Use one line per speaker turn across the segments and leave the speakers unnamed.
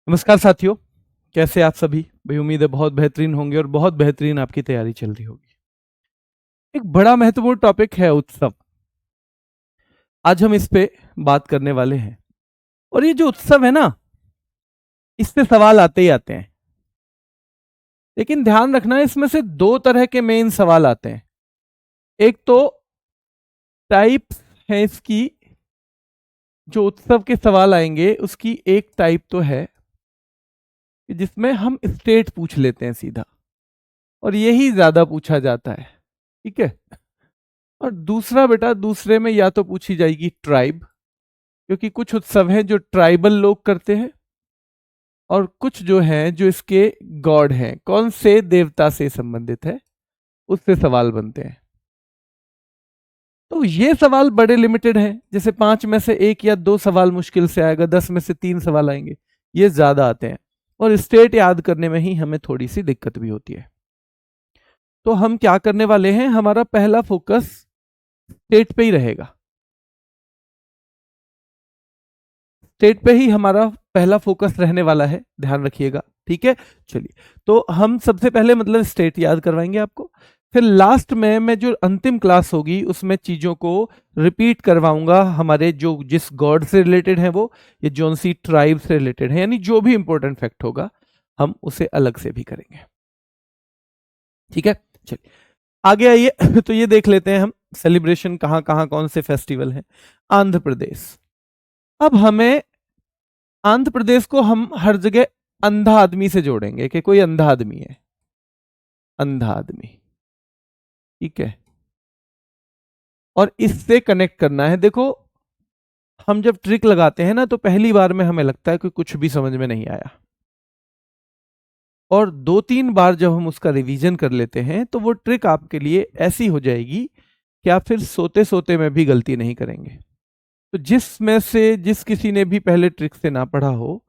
नमस्कार साथियों, कैसे आप सभी? भाई उम्मीद है बहुत बेहतरीन होंगे और बहुत बेहतरीन आपकी तैयारी चल रही होगी। एक बड़ा महत्वपूर्ण टॉपिक है उत्सव। आज हम इस पे बात करने वाले हैं। और ये जो उत्सव है ना, इससे सवाल आते ही आते हैं। लेकिन ध्यान रखना है, इसमें से दो तरह के मेन सवाल आते हैं। एक तो टाइप्स है इसकी, जो उत्सव के सवाल आएंगे उसकी एक टाइप तो है कि जिसमें हम स्टेट पूछ लेते हैं सीधा, और यही ज्यादा पूछा जाता है। ठीक है। और दूसरा बेटा, दूसरे में या तो पूछी जाएगी ट्राइब, क्योंकि कुछ उत्सव हैं जो ट्राइबल लोग करते हैं, और कुछ जो हैं जो इसके गॉड हैं, कौन से देवता से संबंधित है, उससे सवाल बनते हैं। तो ये सवाल बड़े लिमिटेड हैं, जैसे 5 में से 1 या 2 सवाल मुश्किल से आएगा, 10 में से 3 सवाल आएंगे, ये ज्यादा आते हैं। और स्टेट याद करने में ही हमें थोड़ी सी दिक्कत भी होती है। तो हम क्या करने वाले हैं, हमारा पहला फोकस स्टेट पे ही रहेगा। स्टेट पे ही हमारा पहला फोकस रहने वाला है, ध्यान रखिएगा। ठीक है, चलिए। तो हम सबसे पहले मतलब स्टेट याद करवाएंगे आपको, फिर लास्ट में मैं जो अंतिम क्लास होगी उसमें चीजों को रिपीट करवाऊंगा, हमारे जो जिस गॉड से रिलेटेड है वो, ये जौन सी ट्राइब से रिलेटेड है, यानी जो भी इंपॉर्टेंट फैक्ट होगा हम उसे अलग से भी करेंगे। ठीक है, चलिए आगे आइए। तो ये देख लेते हैं हम सेलिब्रेशन कहाँ कहाँ, कौन से फेस्टिवल हैं। आंध्र प्रदेश। अब हमें आंध्र प्रदेश को हम हर जगह अंधा आदमी से जोड़ेंगे कि कोई अंधा आदमी है, अंधा आदमी। ठीक है, और इससे कनेक्ट करना है। देखो, हम जब ट्रिक लगाते हैं ना, तो पहली बार में हमें लगता है कि कुछ भी समझ में नहीं आया, और 2-3 बार जब हम उसका रिवीजन कर लेते हैं तो वो ट्रिक आपके लिए ऐसी हो जाएगी कि आप फिर सोते सोते में भी गलती नहीं करेंगे। तो जिसमें से जिस किसी ने भी पहले ट्रिक से ना पढ़ा हो,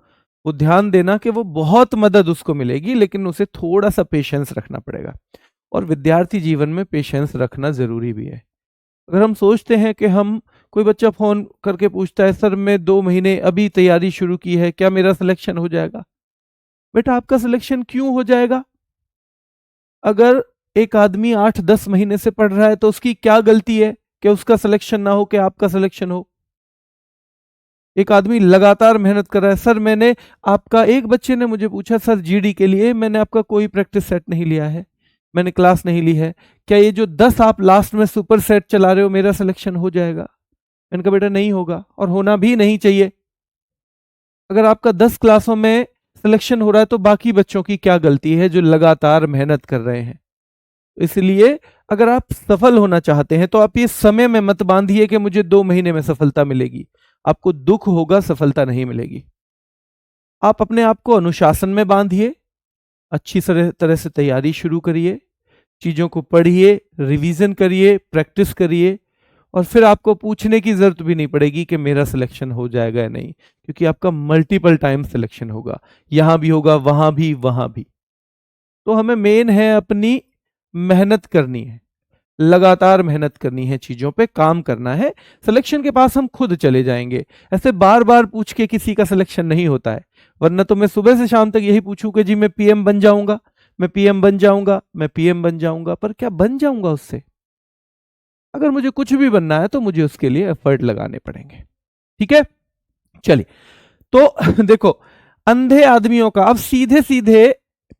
वो ध्यान देना कि वो बहुत मदद उसको मिलेगी, लेकिन उसे थोड़ा सा पेशेंस रखना पड़ेगा। और विद्यार्थी जीवन में पेशेंस रखना जरूरी भी है। अगर हम सोचते हैं कि हम, कोई बच्चा फोन करके पूछता है, सर मैं 2 महीने अभी तैयारी शुरू की है, क्या मेरा सिलेक्शन हो जाएगा? बेटा, आपका सिलेक्शन क्यों हो जाएगा? अगर एक आदमी 8-10 महीने से पढ़ रहा है तो उसकी क्या गलती है कि उसका सिलेक्शन ना हो, कि आपका सिलेक्शन हो? एक आदमी लगातार मेहनत कर रहा है। सर मैंने आपका, एक बच्चे ने मुझे पूछा, सर जीडी के लिए मैंने आपका कोई प्रैक्टिस सेट नहीं लिया है, मैंने क्लास नहीं ली है, क्या ये जो 10 आप लास्ट में सुपर सेट चला रहे हो, मेरा सिलेक्शन हो जाएगा? मैंने कहा बेटा नहीं होगा, और होना भी नहीं चाहिए। अगर आपका 10 क्लासों में सिलेक्शन हो रहा है तो बाकी बच्चों की क्या गलती है जो लगातार मेहनत कर रहे हैं? इसलिए अगर आप सफल होना चाहते हैं तो आप ये समय में मत बांधिए कि मुझे 2 महीने में सफलता मिलेगी। आपको दुख होगा, सफलता नहीं मिलेगी। आप अपने आप को अनुशासन में बांधिए, अच्छी तरह से तैयारी शुरू करिए, चीजों को पढ़िए, रिवीजन करिए, प्रैक्टिस करिए, और फिर आपको पूछने की जरूरत भी नहीं पड़ेगी कि मेरा सिलेक्शन हो जाएगा या नहीं, क्योंकि आपका मल्टीपल टाइम सिलेक्शन होगा, यहां भी होगा, वहां भी, वहां भी। तो हमें मेन है अपनी मेहनत करनी है, लगातार मेहनत करनी है, चीजों पे काम करना है। सिलेक्शन के पास हम खुद चले जाएंगे, ऐसे बार बार पूछ के किसी का सिलेक्शन नहीं होता है। वरना तो मैं सुबह से शाम तक यही पूछूं कि जी मैं पीएम बन जाऊंगा, मैं पीएम बन जाऊंगा, मैं पीएम बन जाऊंगा, पर क्या बन जाऊंगा उससे? अगर मुझे कुछ भी बनना है तो मुझे उसके लिए एफर्ट लगाने पड़ेंगे। ठीक है, चलिए। तो देखो, अंधे आदमियों का, अब सीधे सीधे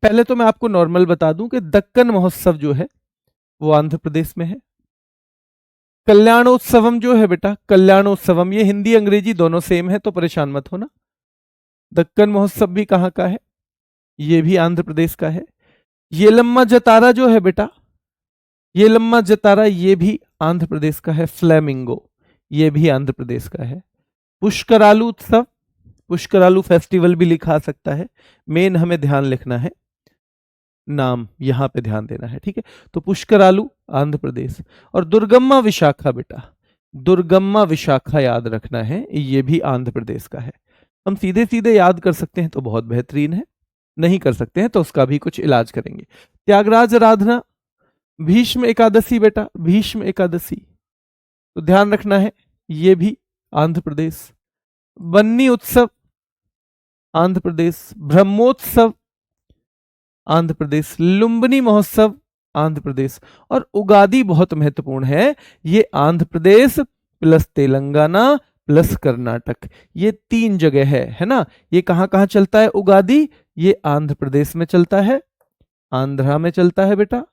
पहले तो मैं आपको नॉर्मल बता दूं कि दक्कन महोत्सव जो है वो आंध्र प्रदेश में है। कल्याणोत्सवम जो है बेटा, कल्याणोत्सवम, ये हिंदी अंग्रेजी दोनों सेम है तो परेशान मत होना। दक्कन महोत्सव भी कहाँ का है? ये भी आंध्र प्रदेश का है। येलम्मा जतारा जो है बेटा, येलम्मा जतारा, ये भी आंध्र प्रदेश का है। फ्लैमिंगो, ये भी आंध्र प्रदेश का है। पुष्करालू उत्सव, पुष्करालू फेस्टिवल भी लिखा सकता है। मेन हमें ध्यान लिखना है, नाम यहां पे ध्यान देना है। ठीक है, तो पुष्करालू आंध्र प्रदेश। और दुर्गम्मा विशाखा बेटा, दुर्गम्मा विशाखा याद रखना है, ये भी आंध्र प्रदेश का है। हम सीधे सीधे याद कर सकते हैं तो बहुत बेहतरीन है, नहीं कर सकते हैं तो उसका भी कुछ इलाज करेंगे। त्यागराज आराधना, भीष्म एकादशी बेटा, भीष्म एकादशी, तो ध्यान रखना है, ये भी आंध्र प्रदेश। बन्नी उत्सव, आंध्र प्रदेश, ब्रह्मोत्सव आंध्र प्रदेश, लुम्बिनी महोत्सव आंध्र प्रदेश, और उगादी बहुत महत्वपूर्ण है, ये आंध्र प्रदेश प्लस तेलंगाना प्लस कर्नाटक, ये 3 जगह है ना। ये कहां कहां चलता है उगादी? ये आंध्र प्रदेश में चलता है, आंध्रा में चलता है बेटा,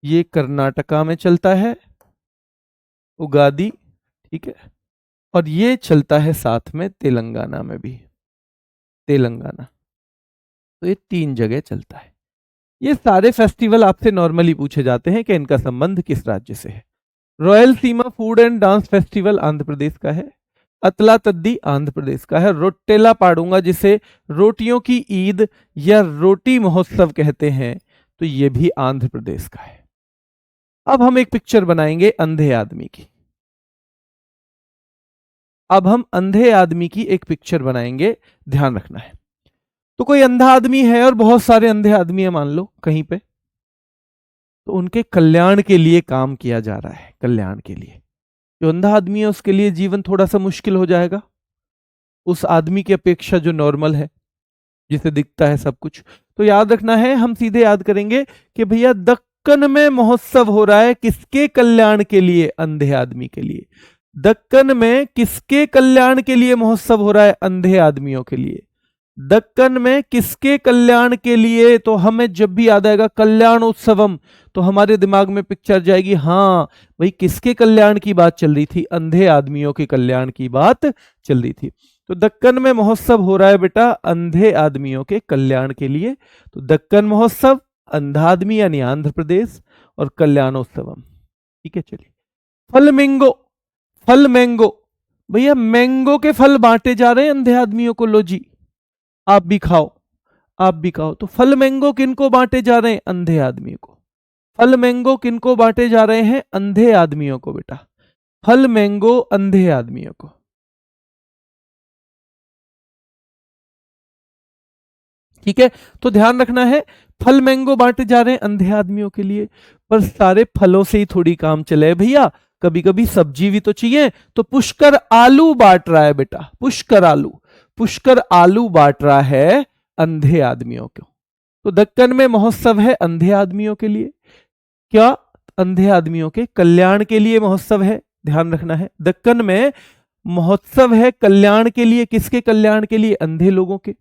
ये कर्नाटका में चलता है उगादी, ठीक है, और ये चलता है साथ में तेलंगाना में भी, तेलंगाना। तो ये 3 जगह चलता है। ये सारे फेस्टिवल आपसे नॉर्मली पूछे जाते हैं कि इनका संबंध किस राज्य से है। Rayalaseema food and dance festival Andhra Pradesh का है, अतला तद्दी आंध्र प्रदेश का है, रोटेला पाडूंगा जिसे रोटियों की ईद या रोटी महोत्सव कहते हैं, तो ये भी आंध्र प्रदेश का है। अब हम एक पिक्चर बनाएंगे अंधे आदमी की, अब हम अंधे आदमी की एक पिक्चर बनाएंगे, ध्यान रखना है। तो कोई अंधा आदमी है और बहुत सारे अंधे आदमी है मान लो कहीं पे, तो उनके कल्याण के लिए काम किया जा रहा है, कल्याण के लिए। जो अंधा आदमी है उसके लिए जीवन थोड़ा सा मुश्किल हो जाएगा उस आदमी की अपेक्षा जो नॉर्मल है, जिसे दिखता है सब कुछ। तो याद रखना है, हम सीधे याद करेंगे कि भैया दक्कन में महोत्सव हो रहा है, किसके कल्याण के लिए? अंधे आदमी के लिए। दक्कन में किसके कल्याण के लिए महोत्सव हो रहा है? अंधे आदमियों के लिए। दक्कन में किसके कल्याण के लिए? तो हमें जब भी याद आएगा कल्याण उत्सवम, तो हमारे दिमाग में पिक्चर जाएगी, हाँ भाई किसके कल्याण की बात चल रही थी? अंधे आदमियों के कल्याण की बात चल रही थी। तो दक्कन में महोत्सव हो रहा है बेटा अंधे आदमियों के कल्याण के लिए। तो दक्कन महोत्सव, अंधा आदमी यानी आंध्र प्रदेश, और कल्याणोत्सवम, ठीक है। चलिए, फल मैंगो, फल मैंगो, भैया मैंगो के फल बांटे जा रहे हैं अंधे आदमियों को, लो जी आप भी खाओ, आप भी खाओ। तो फल मैंगो किनको बांटे जा रहे हैं? अंधे आदमियों को। फल मैंगो किनको बांटे जा रहे हैं? अंधे आदमियों को बेटा, फल मैंगो अंधे आदमियों को, ठीक है। तो ध्यान रखना है, फल मैंगो बांटे जा रहे हैं अंधे आदमियों के लिए, पर सारे फलों से ही थोड़ी काम चले भैया, कभी कभी सब्जी भी तो चाहिए। तो पुष्कर आलू बांट रहा है बेटा, पुष्कर आलू, पुष्कर आलू बांट रहा है अंधे आदमियों को। तो दक्कन में महोत्सव है अंधे आदमियों के लिए, क्या? अंधे आदमियों के कल्याण के लिए महोत्सव है, ध्यान रखना है। दक्कन में महोत्सव है कल्याण के लिए, किसके कल्याण के लिए? अंधे लोगों के,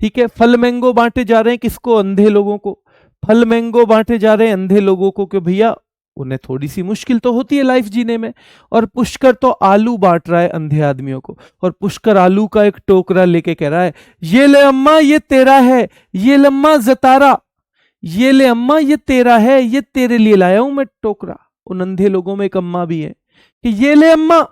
ठीक है। फल मैंगो बांटे जा रहे हैं किसको? अंधे लोगों को। फल मैंगो बांटे जा रहे हैं अंधे लोगों को कि भैया उन्हें थोड़ी सी मुश्किल तो होती है लाइफ जीने में। और पुष्कर तो आलू बांट रहा है अंधे आदमियों को, और पुष्कर आलू का एक टोकरा लेके कह रहा है, ये ले अम्मा ये तेरा है, ये लम्मा जतारा, ये ले अम्मा ये तेरा है, ये तेरे लिए लाया हूं मैं टोकरा। उन अंधे लोगों में एक अम्मा भी है कि ये ले अम्मा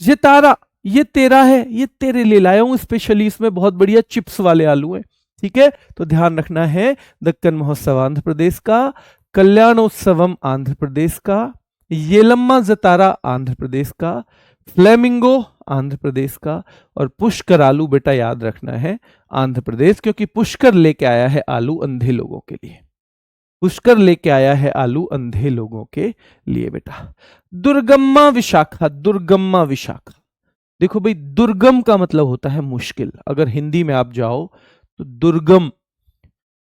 ये तारा, ये तेरा है, ये तेरे लिए लाया हूं स्पेशली, इसमें बहुत बढ़िया चिप्स वाले आलू हैं, ठीक है। तो ध्यान रखना है, दक्कन महोत्सव आंध्र प्रदेश का, कल्याणोत्सवम आंध्र प्रदेश का, येलम्मा जतारा आंध्र प्रदेश का, फ्लेमिंगो आंध्र प्रदेश का, और पुष्कर आलू बेटा याद रखना है आंध्र प्रदेश, क्योंकि पुष्कर लेके आया है आलू अंधे लोगों के लिए, पुष्कर लेके आया है आलू अंधे लोगों के लिए बेटा। दुर्गम्मा विशाखा, दुर्गम्मा विशाखा, देखो भाई दुर्गम का मतलब होता है मुश्किल, अगर हिंदी में आप जाओ तो दुर्गम,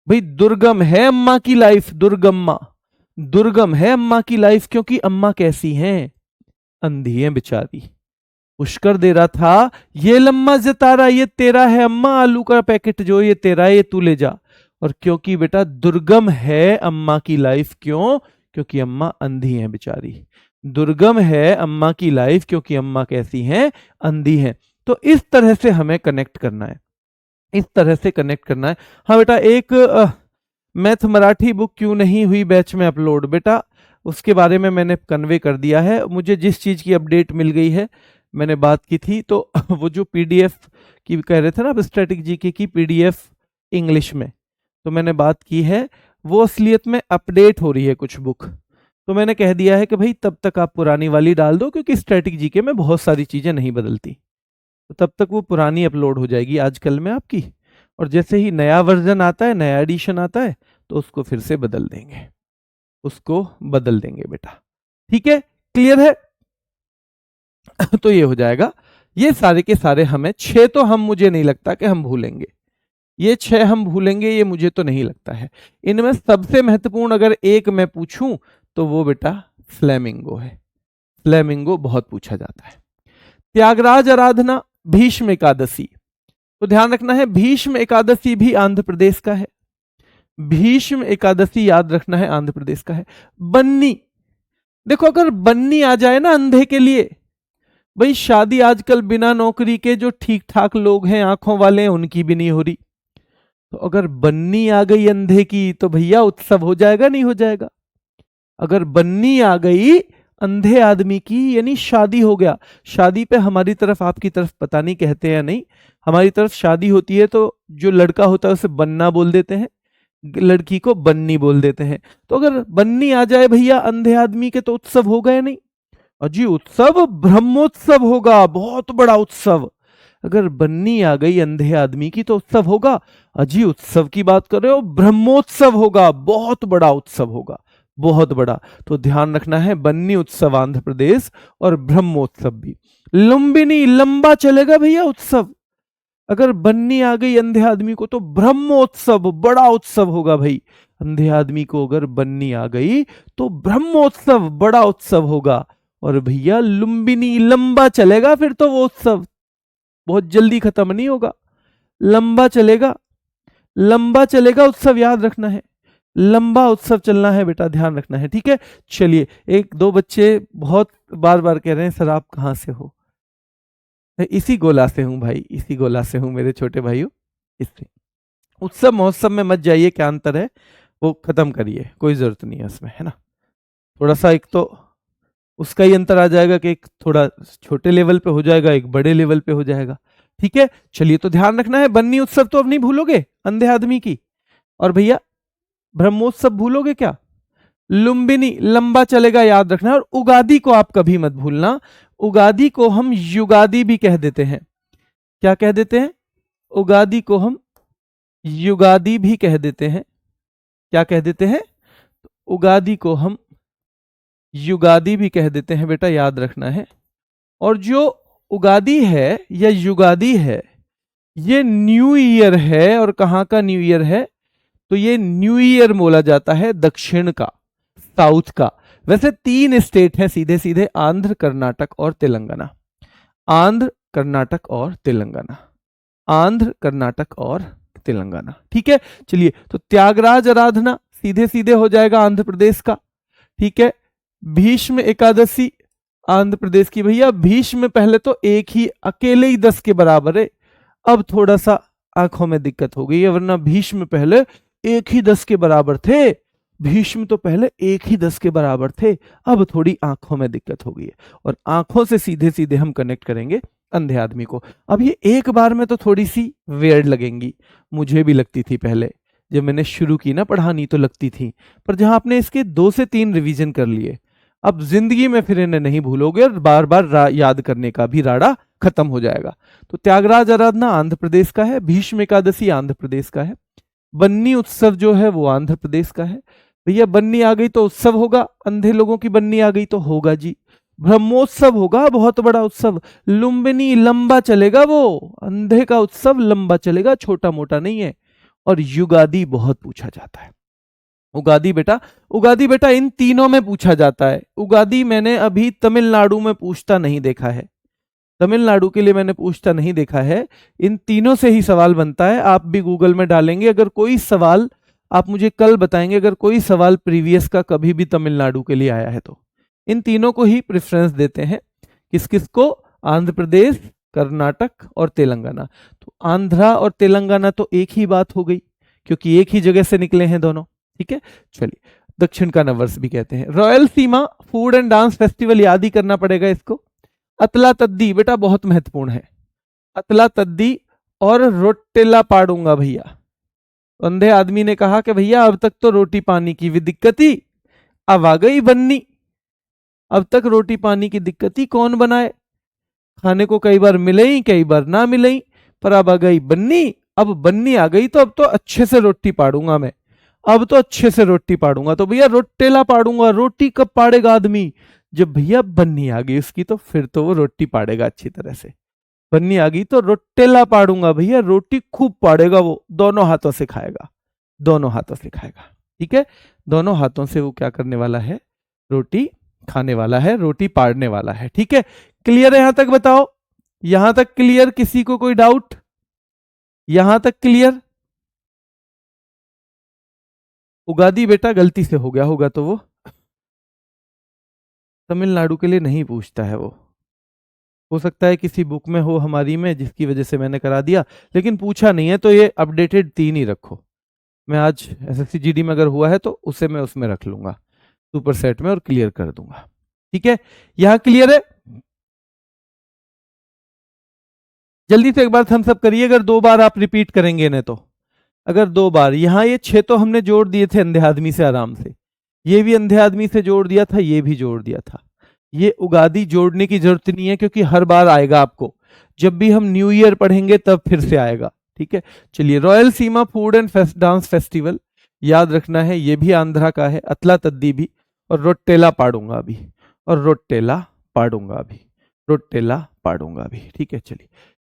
भाई दुर्गम है अम्मा की लाइफ, दुर्गम्मा, दुर्गम है अम्मा की लाइफ, क्योंकि अम्मा कैसी हैं? अंधी है बेचारी। पुष्कर दे रहा था, ये लम्मा जतारा ये तेरा है अम्मा, आलू का पैकेट जो ये तेरा है, ये तू ले जा। और क्योंकि बेटा दुर्गम है अम्मा की लाइफ, क्यों? क्योंकि अम्मा अंधी है बेचारी। दुर्गम है अम्मा की लाइफ क्योंकि अम्मा कैसी हैं? अंधी हैं। तो इस तरह से हमें कनेक्ट करना है, इस तरह से कनेक्ट करना है। हाँ बेटा, एक मैथ मराठी बुक क्यों नहीं हुई बैच में अपलोड, बेटा उसके बारे में मैंने कन्वे कर दिया है। मुझे जिस चीज़ की अपडेट मिल गई है, मैंने बात की थी, तो वो जो पीडीएफ की कह रहे थे ना आप, स्टैटिक जीके की पीडीएफ इंग्लिश में, तो मैंने बात की है, वो असलियत में अपडेट हो रही है कुछ बुक, तो मैंने कह दिया है कि भाई तब तक आप पुरानी वाली डाल दो, क्योंकि स्टैटिक जीके में बहुत सारी चीज़ें नहीं बदलती, तो तब तक वो पुरानी अपलोड हो जाएगी आजकल में आपकी, और जैसे ही नया वर्जन आता है, नया एडिशन आता है, तो उसको फिर से बदल देंगे, उसको बदल देंगे बेटा, ठीक है, क्लियर है? तो ये हो जाएगा। ये सारे के सारे हमें 6 तो मुझे नहीं लगता कि हम भूलेंगे, ये 6 हम भूलेंगे ये मुझे तो नहीं लगता है। इनमें सबसे महत्वपूर्ण अगर एक मैं पूछूं तो वो बेटा फ्लेमिंगो है। फ्लेमिंगो बहुत पूछा जाता है। त्यागराज आराधना, भीष्म एकादशी, तो ध्यान रखना है भीष्म एकादशी भी आंध्र प्रदेश का है। भीष्म एकादशी याद रखना है आंध्र प्रदेश का है। बन्नी, देखो अगर बन्नी आ जाए ना अंधे के लिए, भाई शादी आजकल बिना नौकरी के जो ठीक ठाक लोग हैं आंखों वाले हैं उनकी भी नहीं हो रही, तो अगर बन्नी आ गई अंधे की तो भैया उत्सव हो जाएगा नहीं हो जाएगा। अगर बन्नी आ गई अंधे आदमी की यानी शादी हो गया। शादी पे हमारी तरफ आपकी तरफ पता नहीं कहते हैं नहीं, हमारी तरफ शादी होती है तो जो लड़का होता है उसे बन्ना बोल देते हैं, लड़की को बन्नी बोल देते हैं। तो अगर बन्नी आ जाए भैया अंधे आदमी के तो उत्सव हो गए नहीं। अजी उत्सव ब्रह्मोत्सव होगा, बहुत बड़ा उत्सव। अगर बन्नी आ गई अंधे आदमी की तो उत्सव होगा। अजी उत्सव की बात कर रहे हो, ब्रह्मोत्सव होगा, बहुत बड़ा उत्सव होगा, बहुत बड़ा। तो ध्यान रखना है बन्नी उत्सव आंध्र प्रदेश और ब्रह्मोत्सव भी। लुम्बिनी, लंबा चलेगा भैया उत्सव। अगर बन्नी आ गई अंधे आदमी को तो ब्रह्मोत्सव, बड़ा उत्सव होगा भाई। अंधे आदमी को अगर बन्नी आ गई तो ब्रह्मोत्सव, बड़ा उत्सव होगा। और भैया लुम्बिनी, लंबा चलेगा फिर तो वो उत्सव, बहुत जल्दी खत्म नहीं होगा, लंबा चलेगा। लंबा चलेगा उत्सव, याद रखना है, लंबा उत्सव चलना है बेटा, ध्यान रखना है, ठीक है। चलिए, एक दो बच्चे बहुत बार बार कह रहे हैं सर आप कहां से हो। इसी गोला से हूं भाई, इसी गोला से हूं मेरे छोटे भाइयों। इससे उत्सव महोत्सव में मत जाइए, क्या अंतर है वो खत्म करिए, कोई जरूरत नहीं है उसमें, है ना। थोड़ा सा एक तो उसका ही अंतर आ जाएगा कि एक थोड़ा छोटे लेवल पे हो जाएगा, एक बड़े लेवल पे हो जाएगा, ठीक है। चलिए, तो ध्यान रखना है बन्नी उत्सव तो अब नहीं भूलोगे अंधे आदमी की। और भैया ब्रह्मोत्सव भूलोगे क्या। लुम्बिनी, लंबा चलेगा, याद रखना। और उगादी को आप कभी मत भूलना, उगादी को हम युगादी भी कह देते हैं। क्या कह देते हैं, उगादी को हम युगादी भी कह देते हैं। क्या कह देते हैं, उगादी को हम युगादी भी कह देते हैं बेटा, याद रखना है। और जो उगादी है या युगादी है ये न्यू ईयर है, और कहां का न्यू ईयर है, तो ये न्यू ईयर बोला जाता है दक्षिण का, साउथ का। वैसे 3 स्टेट हैं सीधे सीधे, आंध्र, कर्नाटक और तेलंगाना। आंध्र, कर्नाटक और तेलंगाना, आंध्र, कर्नाटक और तेलंगाना, ठीक है। चलिए, तो त्यागराज आराधना सीधे सीधे हो जाएगा आंध्र प्रदेश का, ठीक है। भीष्म एकादशी आंध्र प्रदेश की। भैया भीष्म पहले तो एक ही अकेले ही 10 के बराबर है, अब थोड़ा सा आंखों में दिक्कत हो गई है, वरना भीष्म पहले एक ही 10 के बराबर थे। भीष्म तो पहले एक ही 10 के बराबर थे, अब थोड़ी आंखों में दिक्कत हो गई है। और आंखों से सीधे सीधे हम कनेक्ट करेंगे अंधे आदमी को। अब ये एक बार में तो थोड़ी सी वेयर्ड लगेंगी, मुझे भी लगती थी पहले, जब मैंने शुरू की ना पढ़ानी तो लगती थी, पर जहां आपने इसके 2 से 3 रिवीजन कर लिए, अब जिंदगी में फिर इन्हें नहीं भूलोगे और बार बार याद करने का भी राड़ा खत्म हो जाएगा। तो त्यागराज आराधना आंध्र प्रदेश का है, भीष्म एकादशी आंध्र प्रदेश का है, बन्नी उत्सव जो है वो आंध्र प्रदेश का है। भैया बन्नी आ गई तो उत्सव होगा, अंधे लोगों की बन्नी आ गई तो होगा जी, ब्रह्मोत्सव होगा, बहुत बड़ा उत्सव। लुम्बिनी, लंबा चलेगा, वो अंधे का उत्सव लंबा चलेगा, छोटा मोटा नहीं है। और युगादी बहुत पूछा जाता है। उगादी बेटा, उगादी बेटा इन तीनों में पूछा जाता है। उगादी मैंने अभी तमिलनाडु में पूछता नहीं देखा है, तमिलनाडु के लिए मैंने पूछता नहीं देखा है। इन तीनों से ही सवाल बनता है, आप भी गूगल में डालेंगे, अगर कोई सवाल आप मुझे कल बताएंगे, अगर कोई सवाल प्रीवियस का कभी भी तमिलनाडु के लिए आया है तो इन तीनों को ही प्रेफरेंस देते हैं। किस किस को, आंध्र प्रदेश, कर्नाटक और तेलंगाना। तो आंध्रा और तेलंगाना तो एक ही बात हो गई, क्योंकि एक ही जगह से निकले हैं दोनों, ठीक है। चलिए, दक्षिण का नववर्ष भी कहते हैं। Royal Seema food and dance festival, याद ही करना पड़ेगा इसको। अतला तद्दी बेटा बहुत महत्वपूर्ण है, अतला तद्दी और रोटेला पाड़ूंगा भैया। अंधे आदमी ने कहा कि भैया अब तक तो रोटी पानी की भी दिक्कत ही, अब आ गई बन्नी। अब तक रोटी पानी की दिक्कत ही कौन बनाए, खाने को कई बार मिले ही कई बार ना मिले ही, पर अब आ गई बन्नी। अब बन्नी आ गई तो अब तो अच्छे से रोटी पाड़ूंगा मैं, अब तो अच्छे से रोटी पाड़ूंगा। तो भैया रोटेला पाड़ूंगा। रोटी कब पाड़ेगा आदमी, जब भैया बन्नी आ गई उसकी, तो फिर तो वो रोटी पाड़ेगा अच्छी तरह से। बन्नी आ गई तो रोटेला पाड़ूंगा भैया, रोटी खूब पाड़ेगा वो, दोनों हाथों से खाएगा, दोनों हाथों से खाएगा। ठीक है, दोनों हाथों से वो क्या करने वाला है, रोटी खाने वाला है, रोटी पाड़ने वाला है। ठीक है, क्लियर है यहां तक? बताओ, यहां तक क्लियर? किसी को कोई डाउट? यहां तक क्लियर? उगादी बेटा गलती से हो गया होगा, तो वो तमिलनाडु के लिए नहीं पूछता है। वो हो सकता है किसी बुक में हो हमारी में, जिसकी वजह से मैंने करा दिया, लेकिन पूछा नहीं है, तो ये अपडेटेड 3 ही रखो। मैं आज एसएससी जीडी में अगर हुआ है तो उसे मैं उसमें रख लूंगा सुपर सेट में और क्लियर कर दूंगा। ठीक है, यहां क्लियर है? जल्दी से एक बार थम्स अप करिए अगर 2 बार आप रिपीट करेंगे इन्हें तो। अगर 2 बार, यहां ये 6 तो हमने जोड़ दिए थे अंधे आदमी से आराम से, ये भी अंधे आदमी से जोड़ दिया था, ये भी जोड़ दिया था। ये उगादी जोड़ने की जरूरत नहीं है, क्योंकि हर बार आएगा आपको, जब भी हम न्यू ईयर पढ़ेंगे तब फिर से आएगा। ठीक है, चलिए, royal Seema food and dance festival याद रखना है, ये भी आंध्रा का है, अतला तद्दी भी, और रोटेला पाड़ूंगा भी, और रोटेला पाड़ूंगा भी, रोटेला पाड़ूंगा भी। ठीक है, चलिए,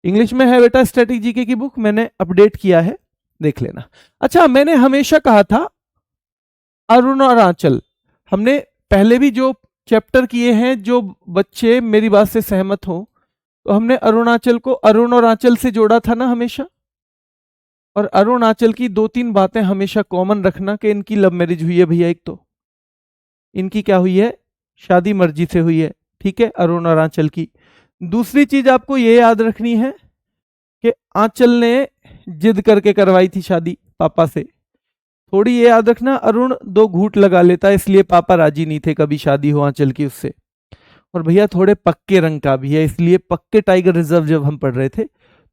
इंग्लिश में है बेटा स्टैटिक जीके की बुक, मैंने अपडेट किया है, देख लेना। अच्छा, मैंने हमेशा कहा था अरुणाचल, हमने पहले भी जो चैप्टर किए हैं, जो बच्चे मेरी बात से सहमत हो, तो हमने अरुणाचल को अरुणाचल से जोड़ा था ना हमेशा। और अरुणाचल की 2-3 बातें हमेशा कॉमन रखना कि इनकी लव मैरिज हुई है भैया, एक तो इनकी क्या हुई है, शादी मर्जी से हुई है। ठीक है, अरुणाचल की। दूसरी चीज आपको ये याद रखनी है कि आंचल ने जिद करके करवाई थी शादी पापा से। थोड़ी ये याद रखना, अरुण 2 घूंट लगा लेता है, इसलिए पापा राजी नहीं थे कभी शादी हो आंचल की उससे। और भैया थोड़े पक्के रंग का भी है, इसलिए पक्के टाइगर रिजर्व जब हम पढ़ रहे थे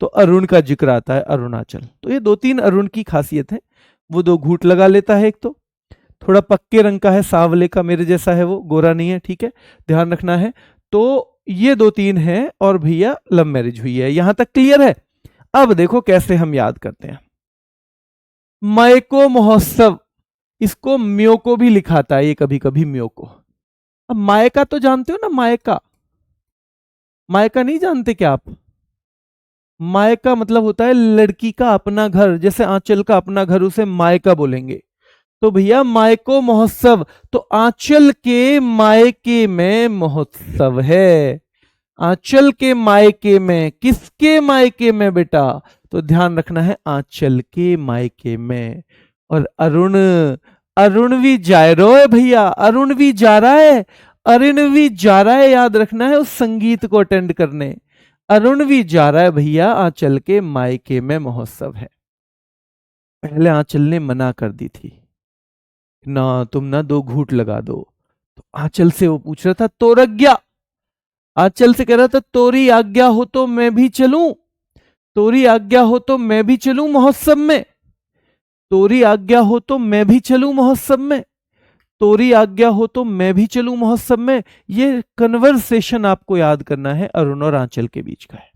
तो अरुण का जिक्र आता है, अरुणाचल। तो ये 2-3 अरुण की खासियत है। वो 2 घूंट लगा लेता है, एक तो थोड़ा पक्के रंग का है, सांवले का, मेरे जैसा है वो, गोरा नहीं है। ठीक है, ध्यान रखना है। तो ये 2-3 है, और भैया लव मैरिज हुई है। यहां तक क्लियर है? अब देखो कैसे हम याद करते हैं। मयको महोत्सव, इसको म्योको भी लिखाता है ये कभी कभी, म्योको। अब मायका तो जानते हो ना, मायका, मायका नहीं जानते क्या आप? मायका मतलब होता है लड़की का अपना घर, जैसे आंचल का अपना घर, उसे मायका बोलेंगे। तो भैया मायको महोत्सव, तो आंचल के मायके में महोत्सव है। आंचल के मायके में, किसके मायके में बेटा? तो ध्यान रखना है, आंचल के मायके में। और अरुण, अरुण भी जा रहा है भैया, अरुण भी जा रहा है, अरुण भी जा रहा है, याद रखना है, उस संगीत को अटेंड करने। अरुण भी जा रहा है भैया, आंचल के मायके में महोत्सव है। पहले आंचल ने मना कर दी थी ना, तुम ना 2 घूंट लगा दो। तो आंचल से वो पूछ रहा था तोरज्ञा, आंचल से कह रहा था तोरी आज्ञा हो तो मैं भी चलूं, तोरी आज्ञा हो तो मैं भी चलूं महोत्सव में, तोरी आज्ञा हो तो मैं भी चलूं महोत्सव में, तोरी आज्ञा हो तो मैं भी चलूं महोत्सव में। ये कन्वर्सेशन आपको याद करना है, अरुण और आंचल के बीच का है,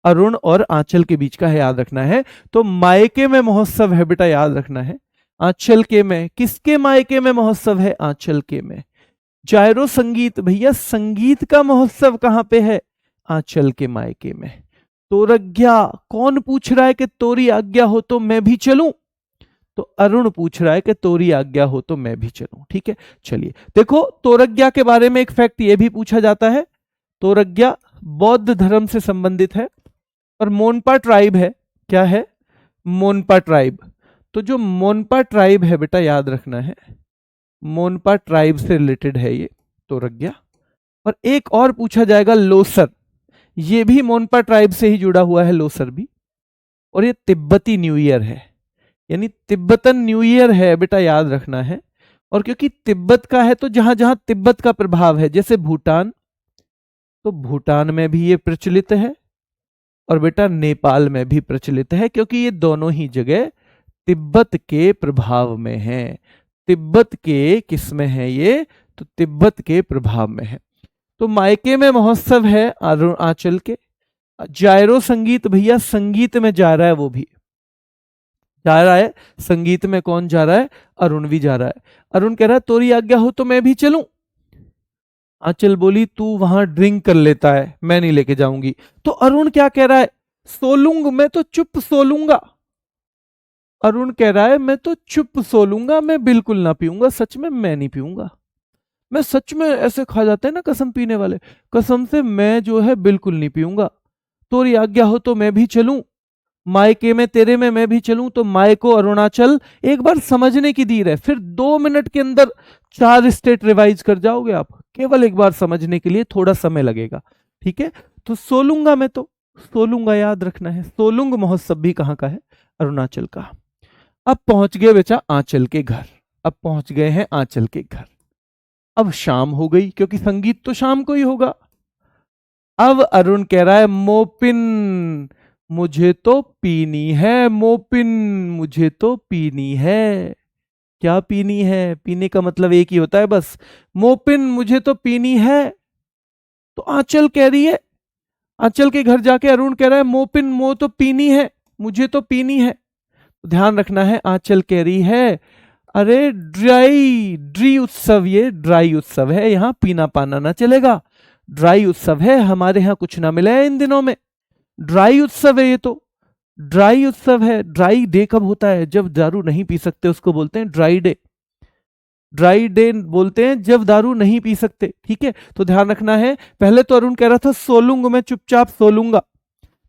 अरुण और आंचल के बीच का है, याद रखना है। तो मायके में महोत्सव है बेटा, याद रखना है। आंचल के में, किसके मायके में महोत्सव है? आंचल के में। जायरो संगीत, भैया संगीत का महोत्सव कहां पे है? आंचल के मायके में। तोरज्ञा, कौन पूछ रहा है कि तोरी आज्ञा हो तो मैं भी चलूं? तो अरुण पूछ रहा है कि तोरी आज्ञा हो तो मैं भी चलूं। ठीक है, चलिए देखो, तोरज्ञा के बारे में एक फैक्ट ये भी पूछा जाता है। तोरज्ञा बौद्ध धर्म से संबंधित है और मोनपा ट्राइब है। क्या है? मोनपा ट्राइब। तो जो मोनपा ट्राइब है बेटा, याद रखना है, मोनपा ट्राइब से रिलेटेड है ये तोरज्ञा। और एक और पूछा जाएगा, लोसर, ये भी मोनपा ट्राइब से ही जुड़ा हुआ है, लोसर भी। और ये तिब्बती न्यू ईयर है, यानी तिब्बतन न्यू ईयर है बेटा, याद रखना है। और क्योंकि तिब्बत का है तो जहां जहां तिब्बत का प्रभाव है, जैसे भूटान, तो भूटान में भी ये प्रचलित है, और बेटा नेपाल में भी प्रचलित है, क्योंकि ये दोनों ही जगह तिब्बत के प्रभाव में है। तिब्बत के किस में है ये? तो तिब्बत के प्रभाव में है। तो मायके में महोत्सव है आंचल के। जायरो संगीत, भैया संगीत में जा रहा है, वो भी जा रहा है संगीत में। कौन जा रहा है? अरुण भी जा रहा है। अरुण कह रहा है तोरी आज्ञा हो तो मैं भी चलूं। आंचल बोली तू वहां ड्रिंक कर लेता है, मैं नहीं लेके जाऊंगी। तो अरुण क्या कह रहा है, सोलूंग, मैं तो चुप सोलूंगा। अरुण कह रहा है मैं तो चुप सोलूंगा, मैं बिल्कुल ना पीऊंगा, सच में मैं नहीं पीऊंगा। मैं सच में, ऐसे खा जाते हैं ना कसम पीने वाले, कसम से मैं जो है बिल्कुल नहीं पीऊंगा। तोरी आज्ञा हो तो मैं भी चलूं, मायके में तेरे में मैं भी चलूं। तो मायको अरुणाचल एक बार समझने की देर है, फिर 2 मिनट के अंदर 4 स्टेट रिवाइज कर जाओगे आप, केवल एक बार समझने के लिए थोड़ा समय लगेगा। ठीक है, तो सोलूंगा, मैं तो सोलूंगा, याद रखना है। सोलुंग महोत्सव भी कहां का है, अरुणाचल का। अब पहुंच गए बेटा आंचल के घर, अब पहुंच गए हैं आंचल के घर। अब शाम हो गई, क्योंकि संगीत तो शाम को ही होगा। अब अरुण कह रहा है मोपिन मुझे तो पीनी है, मोपिन मुझे तो पीनी है। क्या पीनी है, पीने का मतलब एक ही होता है बस, मोपिन मुझे तो पीनी है। तो आंचल कह रही है, आंचल के घर जाके अरुण कह रहा है मोपिन मो तो पीनी है, मुझे तो पीनी है। ध्यान रखना है, आंचल कह रही है अरे ड्राई ड्री उत्सव, ये ड्राई उत्सव है, यहां पीना पाना ना चलेगा। ड्राई उत्सव है, हमारे यहां कुछ ना मिले इन दिनों में। ड्राई उत्सव है ये तो, ड्राई उत्सव है। ड्राई डे कब होता है, जब दारू नहीं पी सकते, उसको बोलते हैं ड्राई डे। ड्राई डे बोलते हैं जब दारू नहीं पी सकते। ठीक है, तो ध्यान रखना है। पहले तो अरुण कह रहा था सोलूंगा, मैं चुपचाप सोलूंगा।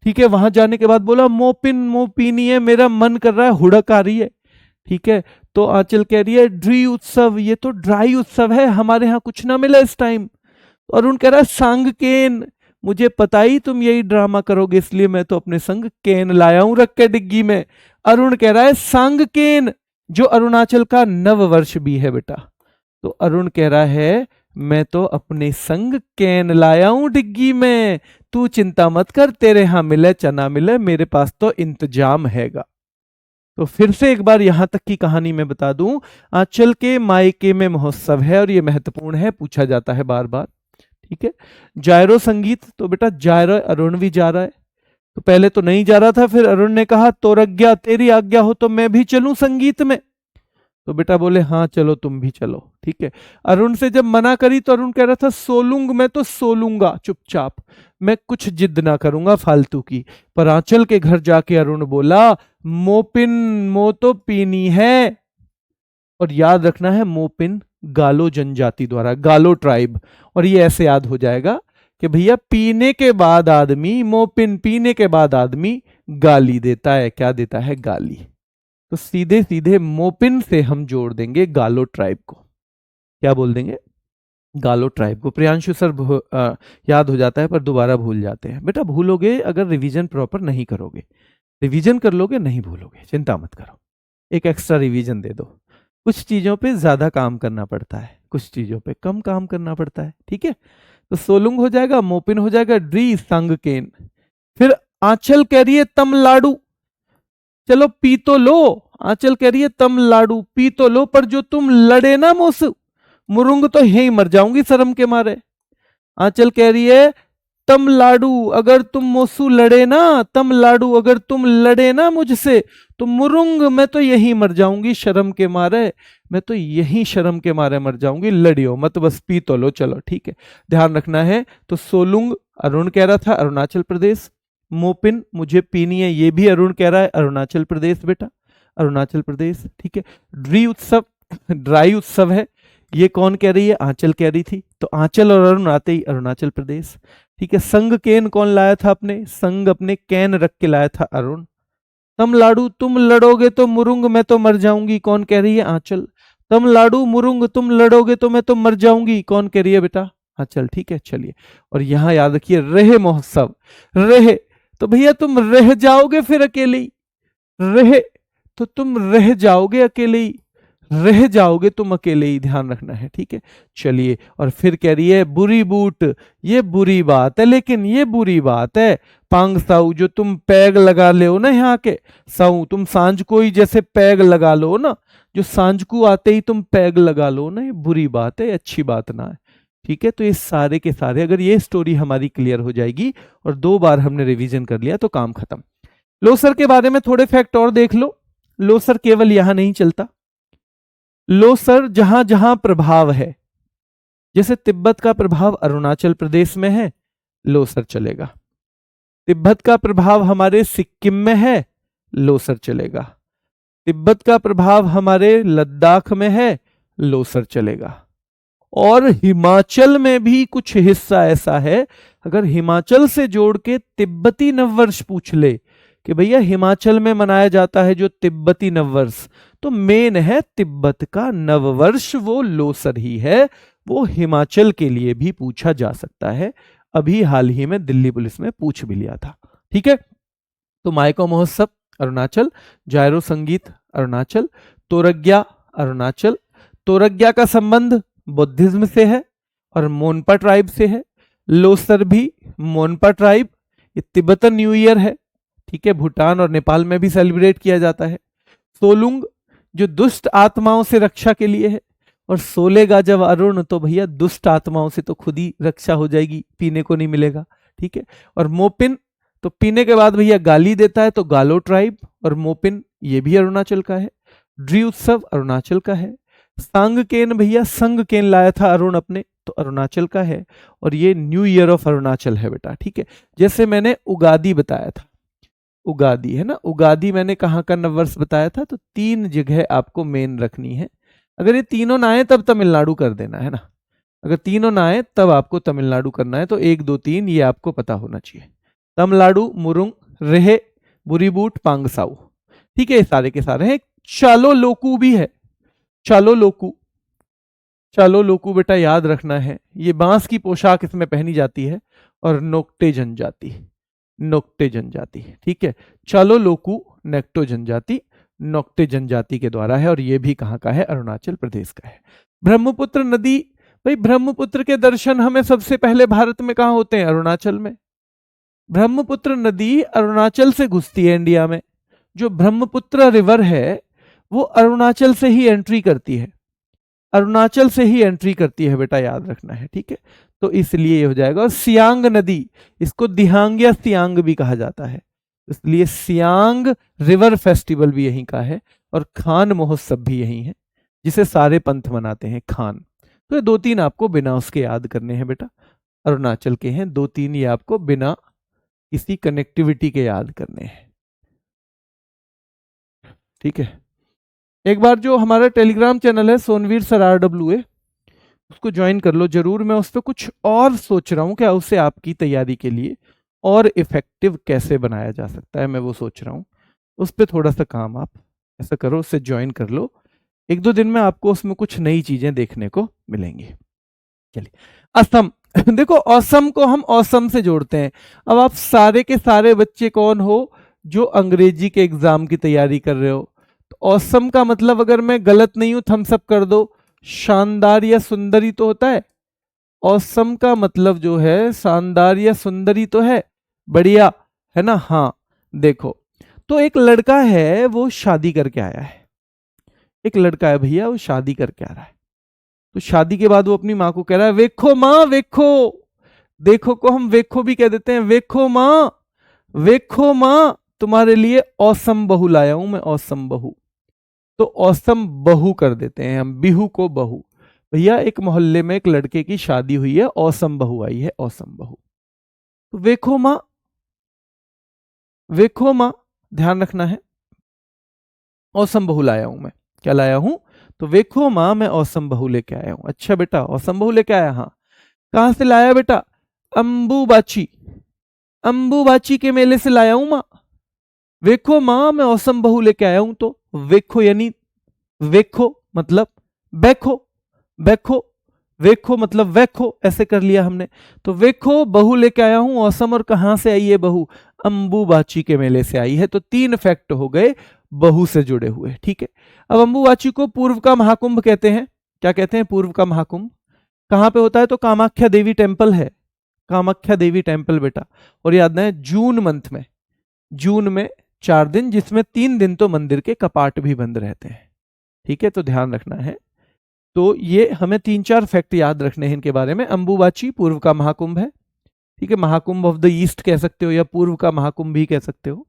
ठीक है, वहां जाने के बाद बोला मोपिन मो पीनी है, मेरा मन कर रहा है, हुड़क आ रही है। ठीक है, तो आंचल कह रही है ड्री उत्सव, ये तो ड्राई उत्सव है, हमारे यहाँ कुछ ना मिला इस टाइम। तो अरुण कह रहा है संग केन, मुझे पता ही तुम यही ड्रामा करोगे, इसलिए मैं तो अपने संग केन लाया हूं रख के डिग्गी में। अरुण कह रहा है संग केन, जो अरुणाचल का नव वर्ष भी है बेटा। तो अरुण कह रहा है मैं तो अपने संग कैन लाया हूं डिग्गी में, तू चिंता मत कर, तेरे यहां मिले चना मिले, मेरे पास तो इंतजाम हैगा। तो फिर से एक बार यहां तक की कहानी मैं बता दूं, आंचल के मायके में महोत्सव है, और ये महत्वपूर्ण है, पूछा जाता है बार बार। ठीक है, जायरो संगीत, तो बेटा जायरो अरुण भी जा रहा है। तो पहले तो नहीं जा रहा था, फिर अरुण ने कहा तोरज्ञा, तेरी आज्ञा हो तो मैं भी चलूं संगीत में। तो बेटा बोले हाँ चलो, तुम भी चलो। ठीक है, अरुण से जब मना करी तो अरुण कह रहा था सोलूंग, मैं तो सोलूंगा चुपचाप, मैं कुछ जिद ना करूंगा फालतू की। पर आंचल के घर जाके अरुण बोला मोपिन मो तो पीनी है। और याद रखना है मोपिन गालो जनजाति द्वारा, गालो ट्राइब। और ये ऐसे याद हो जाएगा कि भैया पीने के बाद आदमी, मोपिन पीने के बाद आदमी गाली देता है, क्या देता है, गाली। तो सीधे सीधे मोपिन से हम जोड़ देंगे गालो ट्राइब को, क्या बोल देंगे, गालो ट्राइब को। प्रियांशु सर याद हो जाता है पर दोबारा भूल जाते हैं। बेटा भूलोगे अगर रिवीजन प्रॉपर नहीं करोगे, रिवीजन कर लोगे नहीं भूलोगे, चिंता मत करो, एक एक्स्ट्रा रिवीजन दे दो। कुछ चीजों पे ज्यादा काम करना पड़ता है, कुछ चीजों पे कम काम करना पड़ता है। ठीक है, तो सोलुंग हो जाएगा, मोपिन हो जाएगा, ड्री संग केन। फिर आंचल कह रही है तमलाडू, चलो पी तो लो। आंचल कह रही है तमलाडू पी तो लो, पर जो तुम लड़े ना मुझसे, मुरुंग तो यहीं मर जाऊंगी शर्म के मारे। आंचल कह रही है तमलाडू, अगर तुम मोसू लड़े ना, तमलाडू अगर तुम लड़े ना मुझसे, तो मुरुंग मैं तो यहीं मर जाऊंगी शर्म के मारे, मैं तो यहीं शर्म के मारे मर जाऊंगी, लड़ियो मत, बस पी तो लो चलो। ठीक है, ध्यान रखना है। तो सोलुंग अरुण कह रहा था अरुणाचल प्रदेश, मोपिन मुझे पीनी है, ये भी अरुण कह रहा है अरुणाचल प्रदेश बेटा, अरुणाचल प्रदेश। ठीक है, ड्री उत्सव ड्राई उत्सव है, ये कौन कह रही है, आंचल कह रही थी। तो आंचल और अरुण आते ही अरुणाचल प्रदेश। ठीक है, संग केन कौन लाया था अपने, संग अपने कैन रख के लाया था अरुण। तमलाडू तुम लड़ोगे तो मुरुंग मैं तो मर जाऊंगी, कौन कह रही है, आंचल। तमलाडू मुरुंग तुम लड़ोगे तो मैं तो मर जाऊंगी, कौन कह रही है बेटा, आंचल। ठीक है, चलिए। और यहां याद रखिए रहे महोत्सव, रहे तो भैया तुम रह जाओगे फिर अकेले ही, रहे तो तुम रह जाओगे अकेले ही, रह जाओगे तुम अकेले ही, ध्यान रखना है। ठीक है, चलिए। और फिर कह रही है बुरी बूट, ये बुरी बात है, लेकिन ये बुरी बात है, पांग साऊ जो तुम पैग लगा ले हो ना यहाँ के, साऊ तुम सांझ को ही जैसे पैग लगा लो ना, जो सांझ को आते ही तुम पैग लगा लो ना, ये बुरी बात है, अच्छी बात ना है। ठीक है, तो ये सारे के सारे, अगर ये स्टोरी हमारी क्लियर हो जाएगी और 2 बार हमने रिवीजन कर लिया तो काम खत्म। लोसर के बारे में थोड़े फैक्ट और देख लो। लोसर केवल यहां नहीं चलता, लोसर जहां जहां प्रभाव है, जैसे तिब्बत का प्रभाव अरुणाचल प्रदेश में है, लोसर चलेगा। तिब्बत का प्रभाव हमारे सिक्किम में है, लोसर चलेगा। तिब्बत का प्रभाव हमारे लद्दाख में है, लोसर चलेगा। और हिमाचल में भी कुछ हिस्सा ऐसा है, अगर हिमाचल से जोड़ के तिब्बती नववर्ष पूछ ले कि भैया हिमाचल में मनाया जाता है जो तिब्बती नववर्ष, तो मेन है तिब्बत का नववर्ष, वो लोसर ही है। वो हिमाचल के लिए भी पूछा जा सकता है। अभी हाल ही में दिल्ली पुलिस में पूछ भी लिया था। ठीक है, तो मायको महोत्सव अरुणाचल, जायरो संगीत अरुणाचल, तोरग्या अरुणाचल। तोरग्या का संबंध बुद्धिज्म से है और मोनपा ट्राइब से है। लोसर भी मोनपा ट्राइब, ये तिब्बतन न्यू ईयर है। ठीक है, भूटान और नेपाल में भी सेलिब्रेट किया जाता है। सोलुंग जो दुष्ट आत्माओं से रक्षा के लिए है, और सोलेगा जब अरुण, तो भैया दुष्ट आत्माओं से तो खुद ही रक्षा हो जाएगी, पीने को नहीं मिलेगा। ठीक है, और मोपिन तो पीने के बाद भैया गाली देता है, तो गालो ट्राइब और मोपिन ये भी अरुणाचल का है। ड्री उत्सव अरुणाचल का है। सांगकेन भैया संगकेन लाया था अरुण अपने, तो अरुणाचल का है। और ये न्यू ईयर ऑफ अरुणाचल है बेटा। ठीक है, जैसे मैंने उगादी बताया था, उगादी है ना, उगादी मैंने कहाँ का नववर्ष बताया था, तो 3 जगह आपको मेन रखनी है। अगर ये तीनों ना आए तब तमिलनाडु कर देना है ना, अगर तीनों ना आए तब आपको तमिलनाडु करना है। तो 1 2 3 ये आपको पता होना चाहिए। तमिलनाडु, मुरुंग, रेहे, बुरीबूट, पांगसाऊ। ठीक है, ये सारे के सारे हैं। चालो लोकू भी है, चालो लोकू। चालो लोकू बेटा याद रखना है, ये बांस की पोशाक इसमें पहनी जाती है। और नोक्टे जनजाति, नोक्टे जनजाति। ठीक है, चालो लोकू नेक्टो जनजाति, नोक्टे जनजाति के द्वारा है। और ये भी कहाँ का है, अरुणाचल प्रदेश का है। ब्रह्मपुत्र नदी, भाई ब्रह्मपुत्र के दर्शन हमें सबसे पहले भारत में कहाँ होते हैं, अरुणाचल में। ब्रह्मपुत्र नदी अरुणाचल से घुसती है इंडिया में। जो ब्रह्मपुत्र रिवर है वो अरुणाचल से ही एंट्री करती है, अरुणाचल से ही एंट्री करती है बेटा, याद रखना है। ठीक है, तो इसलिए ये हो जाएगा। और सियांग नदी, इसको दिहांग या सियांग भी कहा जाता है, इसलिए सियांग रिवर फेस्टिवल भी यहीं का है। और खान महोत्सव भी यहीं है, जिसे सारे पंथ मनाते हैं, खान। तो ये 2-3 आपको बिना उसके याद करने हैं बेटा, अरुणाचल के हैं 2-3, ये आपको बिना किसी कनेक्टिविटी के याद करने हैं। ठीक है, एक बार जो हमारा टेलीग्राम चैनल है सोनवीर सर RWA, उसको ज्वाइन कर लो जरूर। मैं उस पर कुछ और सोच रहा हूँ, क्या उससे आपकी तैयारी के लिए और इफेक्टिव कैसे बनाया जा सकता है, मैं वो सोच रहा हूँ। उस पर थोड़ा सा काम आप ऐसा करो, उससे ज्वाइन कर लो। 1-2 दिन में आपको उसमें कुछ नई चीजें देखने को मिलेंगी। चलिए, असम देखो, असम को हम औसम से जोड़ते हैं। अब आप सारे के सारे बच्चे कौन हो जो अंग्रेजी के एग्जाम की तैयारी कर रहे हो, तो औसम का मतलब, अगर मैं गलत नहीं हूं थम्स अप कर दो, शानदार या सुंदरी तो होता है। औसम का मतलब जो है शानदार या सुंदरी तो है, बढ़िया है ना। हाँ, देखो, तो एक लड़का है वो शादी करके आया है, एक लड़का है भैया वो शादी करके आ रहा है। तो शादी के बाद वो अपनी माँ को कह रहा है, वेखो माँ वेखो, देखो को हम वेखो भी कह देते हैं, वेखो माँ, वेखो माँ, तुम्हारे लिए औसम बहू लाया हूं मैं, औसम बहू। तो औसम बहू कर देते हैं हम, बिहू को बहू। भैया एक मोहल्ले में एक लड़के की शादी हुई है, औसम बहू आई है, औसम बहू। तो वेखो माँ, वेखो माँ, ध्यान रखना है, औसम बहू लाया हूं मैं। क्या लाया हूं, तो वेखो माँ मैं औसम बहू लेके आया हूं। अच्छा बेटा, औसम बहू लेके आया, हाँ। कहां से लाया बेटा, अंबुबाची, अंबुबाची के मेले से लाया हूं माँ। वेखो माँ मैं औसम बहू लेके आया हूं। तो वेखो यानी, वेखो मतलब बैखो, बैखो, वेखो मतलब वैखो, ऐसे कर लिया हमने। तो वेखो बहू लेके आया हूं औसम, और कहां से आई है बहू, अंबुबाची के मेले से आई है। तो 3 फैक्ट हो गए बहू से जुड़े हुए। ठीक है, अब अंबुबाची को पूर्व का महाकुंभ कहते हैं। क्या कहते हैं, पूर्व का महाकुंभ। कहां पे होता है, तो कामाख्या देवी टेम्पल है, कामाख्या देवी टेम्पल बेटा। और याद है जून मंथ में, जून में 4 दिन, जिसमें 3 दिन तो मंदिर के कपाट भी बंद रहते हैं। ठीक है, तो ध्यान रखना है। तो ये हमें 3-4 फैक्ट याद रखने हैं इनके बारे में। अंबुबाची पूर्व का महाकुंभ है। ठीक है, महाकुंभ ऑफ द ईस्ट कह सकते हो, या पूर्व का महाकुंभ भी कह सकते हो।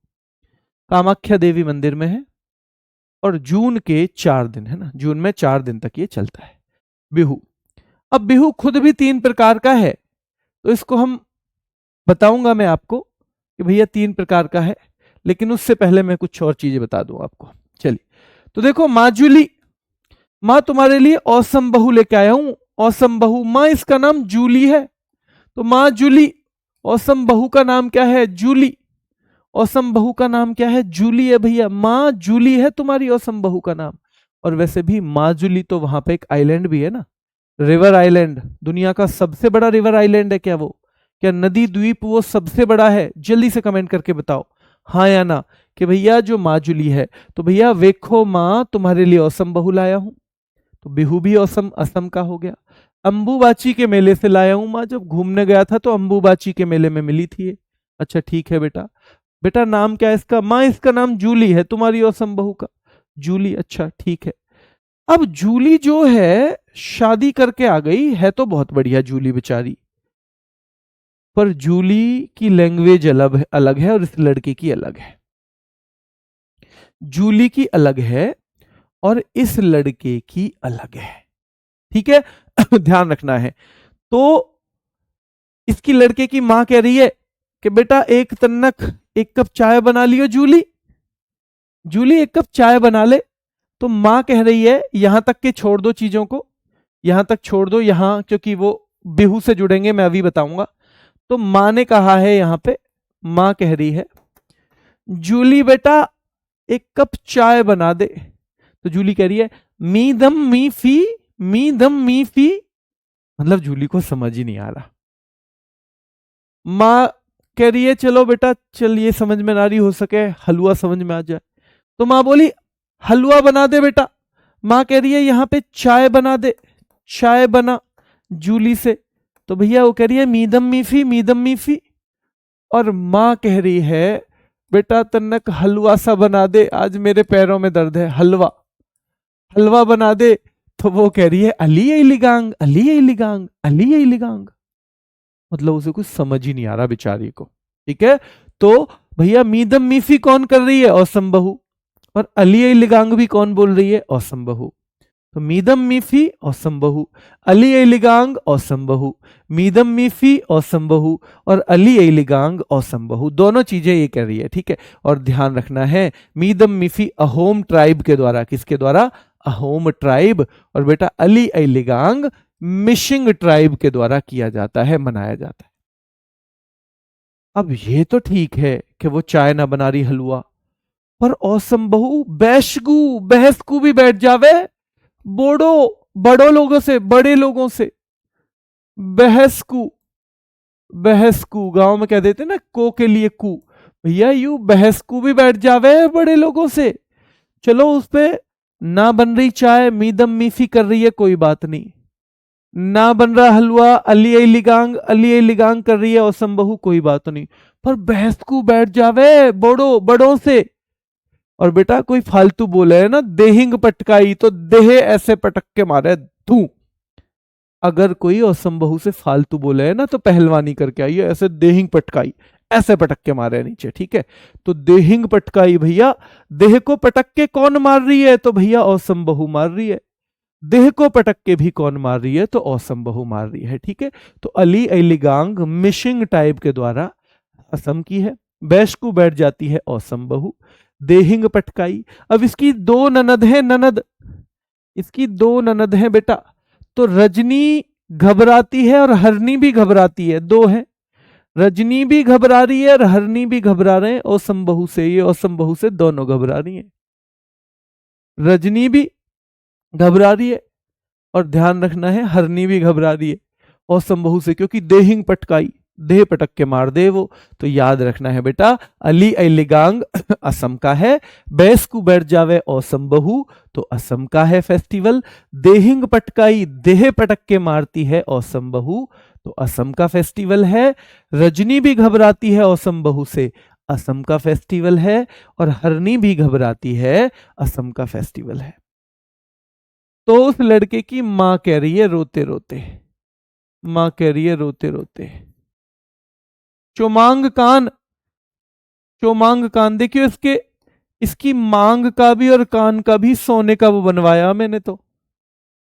कामाख्या देवी मंदिर में है, और जून के 4 दिन है ना, जून में 4 दिन तक ये चलता है। बिहू, अब बिहू खुद भी 3 प्रकार का है, तो इसको हम बताऊंगा मैं आपको कि भैया 3 प्रकार का है, लेकिन उससे पहले मैं कुछ और चीजें बता दूं आपको। चलिए, तो देखो माँ जूली, माँ तुम्हारे लिए औसम बहू लेके आया हूं, औसम बहू। माँ इसका नाम जूली है, तो माँ जूली। औसम बहू का नाम क्या है? जूली। औसम बहू का नाम क्या है? जूली है भैया। माँ जूली है तुम्हारी औसम बहू का नाम। और वैसे भी माँ जूली तो वहां पे एक आइलैंड भी है ना, रिवर आइलैंड। दुनिया का सबसे बड़ा रिवर आइलैंड है क्या वो? क्या नदी द्वीप वो सबसे बड़ा है? जल्दी से कमेंट करके बताओ हाँ या ना, कि भैया जो माँ जूली है। तो भैया वेखो माँ तुम्हारे लिए औसम बहू लाया हूं, तो बिहू भी औसम असम का हो गया। अंबुबाची के मेले से लाया हूं माँ, जब घूमने गया था तो अंबुबाची के मेले में मिली थी ये। अच्छा ठीक है बेटा। बेटा नाम क्या है इसका? माँ इसका नाम जूली है तुम्हारी औसम बहू का, जूली। अच्छा ठीक है। अब जूली जो है शादी करके आ गई है, तो बहुत बढ़िया जूली बेचारी, पर जूली की लैंग्वेज अलग अलग है और इस लड़के की अलग है। जूली की अलग है और इस लड़के की अलग है, ठीक है। ध्यान रखना है। तो इसकी लड़के की मां कह रही है कि बेटा एक तन्नक 1 कप चाय बना लियो जूली, जूली 1 कप चाय बना ले। तो मां कह रही है यहां तक के छोड़ दो चीजों को, यहां तक छोड़ दो, यहां क्योंकि वो बिहू से जुड़ेंगे, मैं अभी बताऊंगा। तो मां ने कहा है यहां पे, मां कह रही है जूली बेटा 1 कप चाय बना दे। तो जूली कह रही है मी दम मी फी, मी दम मी फी। मतलब जूली को समझ ही नहीं आ रहा। माँ कह रही है चलो बेटा, चल ये समझ में ना रही, हो सके हलवा समझ में आ जाए। तो माँ बोली हलवा बना दे बेटा। माँ कह रही है यहाँ पे चाय बना दे, चाय बना जूली से। तो भैया वो कह रही है मीदम मीफी, मीदम मीफी। और माँ कह रही है बेटा तन्नक हलवा सा बना दे, आज मेरे पैरों में दर्द है, हलवा, हलवा बना दे। तो वो कह रही है अली लिगांग, अली लिगांग, अली लिगांग। मतलब उसे कुछ समझ ही नहीं आ रहा बेचारी को, ठीक है। तो भैया मीदम मीफी कौन कर रही है? औसम बहू। और अली लिगांग भी कौन बोल रही है? औसम बहू। तो मीदम मीफी औसम बहू, अली लिगांग औसम बहू, मीदम मीफी औसम बहू और अली लिगांग औसम बहू, दोनों चीजें ये कह रही है, ठीक है। और ध्यान रखना है मीदम मीफी अहोम ट्राइब के द्वारा, किसके द्वारा? अहोम ट्राइब। और बेटा अली लिगांग मिशिंग ट्राइब के द्वारा किया जाता है, मनाया जाता है। अब ये तो ठीक है कि वो चाय ना बना रही, हलवा, पर औसम बहू बैशगू बहसकू भी बैठ जावे बोड़ो, बड़ों लोगों से, बड़े लोगों से। बहसकू, बहसकू गांव में कह देते ना को के लिए कू, भैया यू बहसकू भी बैठ जावे बड़े लोगों से। चलो उस पे ना बन रही चाय, मीदम मीफी कर रही है, कोई बात नहीं। ना बन रहा हलवा, अली लिगांग, अली लिगांग कर रही है औसम बहू, कोई बात नहीं। पर बहसकू बैठ जावे बड़ो, बड़ों से। और बेटा कोई फालतू बोले है ना देहिंग पटकाई, तो देह ऐसे पटक के मारे धू। अगर कोई औसम बहू से फालतू बोले है ना तो पहलवानी करके आइए, ऐसे देहिंग पटकाई, ऐसे पटक के मारे नीचे, ठीक है। तो देहिंग पटकाई भैया, देह को पटक के कौन मार रही है? तो भैया औसम बहू मार रही है। देह को पटक के भी कौन मार रही है? तो औसम बहू मार रही है, ठीक है। तो अली लिगांग मिशिंग टाइप के द्वारा असम की है, बैश को बैठ जाती है औसम बहू, देहिंग पटकाई। अब इसकी 2 ननद है, ननद, इसकी 2 ननद है बेटा। तो रजनी घबराती है और हरनी भी घबराती है, 2 है। रजनी भी घबरा रही है और हरनी भी घबरा रहे हैं औसम बहू से, ये औसम बहू से दोनों घबरा रही है। रजनी भी घबरा रही है और ध्यान रखना है हरनी भी घबरा रही है औसम बहू से, क्योंकि देहिंग पटकाई, देह पटक के मार दे वो। तो याद रखना है बेटा अली लिगांग असम का है, बैस को बैठ जावे औसम बहू तो असम का है फेस्टिवल। देहिंग पटकाई, देह पटक के मारती है औसम बहू तो असम का फेस्टिवल है। रजनी भी घबराती है औसम बहू से, असम का फेस्टिवल है। और हरनी भी घबराती है, असम का फेस्टिवल है। तो उस लड़के की मां कह रही है रोते रोते, मां कह रही है रोते रोते, चोमांग कान, चोमांग कान देखियो इसके, इसकी मांग का भी और कान का भी सोने का वो बनवाया मैंने तो।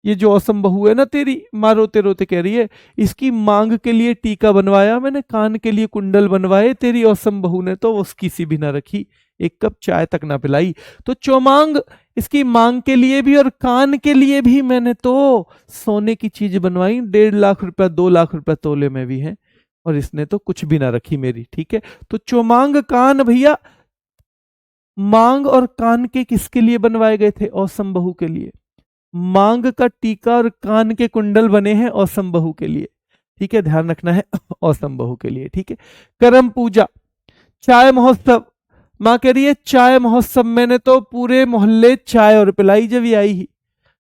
ये जो औसम बहू है ना तेरी, माँ रोते रोते कह रही है, इसकी मांग के लिए टीका बनवाया मैंने, कान के लिए कुंडल बनवाए, तेरी औसम बहू ने तो उसकी सी भी ना रखी, एक कप चाय तक ना पिलाई। तो चौमांग इसकी मांग के लिए भी और कान के लिए भी मैंने तो सोने की चीज बनवाई, 1.5 लाख रुपया 2 लाख रुपया तोले में भी है, और इसने तो कुछ भी ना रखी मेरी। ठीक है, तो चौमांग कान भैया, मांग और कान के किसके लिए बनवाए गए थे? औसम बहू के लिए। मांग का टीका और कान के कुंडल बने हैं औसम बहू के लिए। ठीक है, ध्यान रखना है, औसम बहू के लिए। ठीक है, करम पूजा, चाय महोत्सव, माँ कह रही है चाय महोत्सव, मैंने तो पूरे मोहल्ले चाय और पिलाई जब ये आई ही,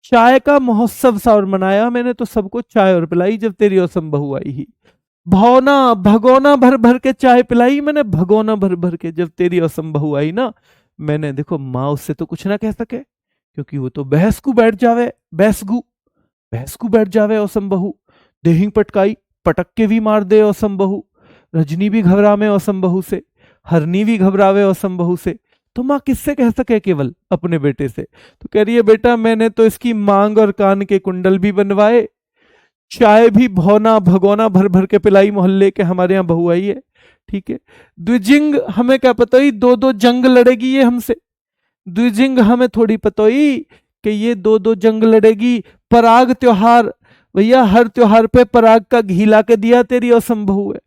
चाय का महोत्सव सा और मनाया मैंने तो सबको चाय और पिलाई जब तेरी औसम बहू आई ही। भौना भगोना भर भर के चाय पिलाई मैंने, भगोना भर भर के जब तेरी औसम बहू आई ना मैंने। देखो माँ उससे तो कुछ ना कह सके, क्योंकि वो तो बहसकू बैठ जावे, बहसकू बैठ जावे औसम बहू। देही पटकाई, पटक के भी मार दे औसम बहू। रजनी भी घबरा में औसम बहू से, हरनी भी घबरावे औसम बहू से, तो माँ किससे कह सके? केवल अपने बेटे से। तो कह रही है बेटा मैंने तो इसकी मांग और कान के कुंडल भी बनवाए, चाय भी भौना भगोना भर भर के पिलाई, मोहल्ले के हमारे यहाँ बहू आई है। ठीक है, द्विजिंग हमें क्या पता ही 2-2 जंग लड़ेगी ये हमसे, द्विजिंग हमें थोड़ी पता ही कि ये 2-2 जंग लड़ेगी। पराग त्योहार, भैया हर त्योहार पे पराग का घी ला के दिया तेरी औसम बहू है,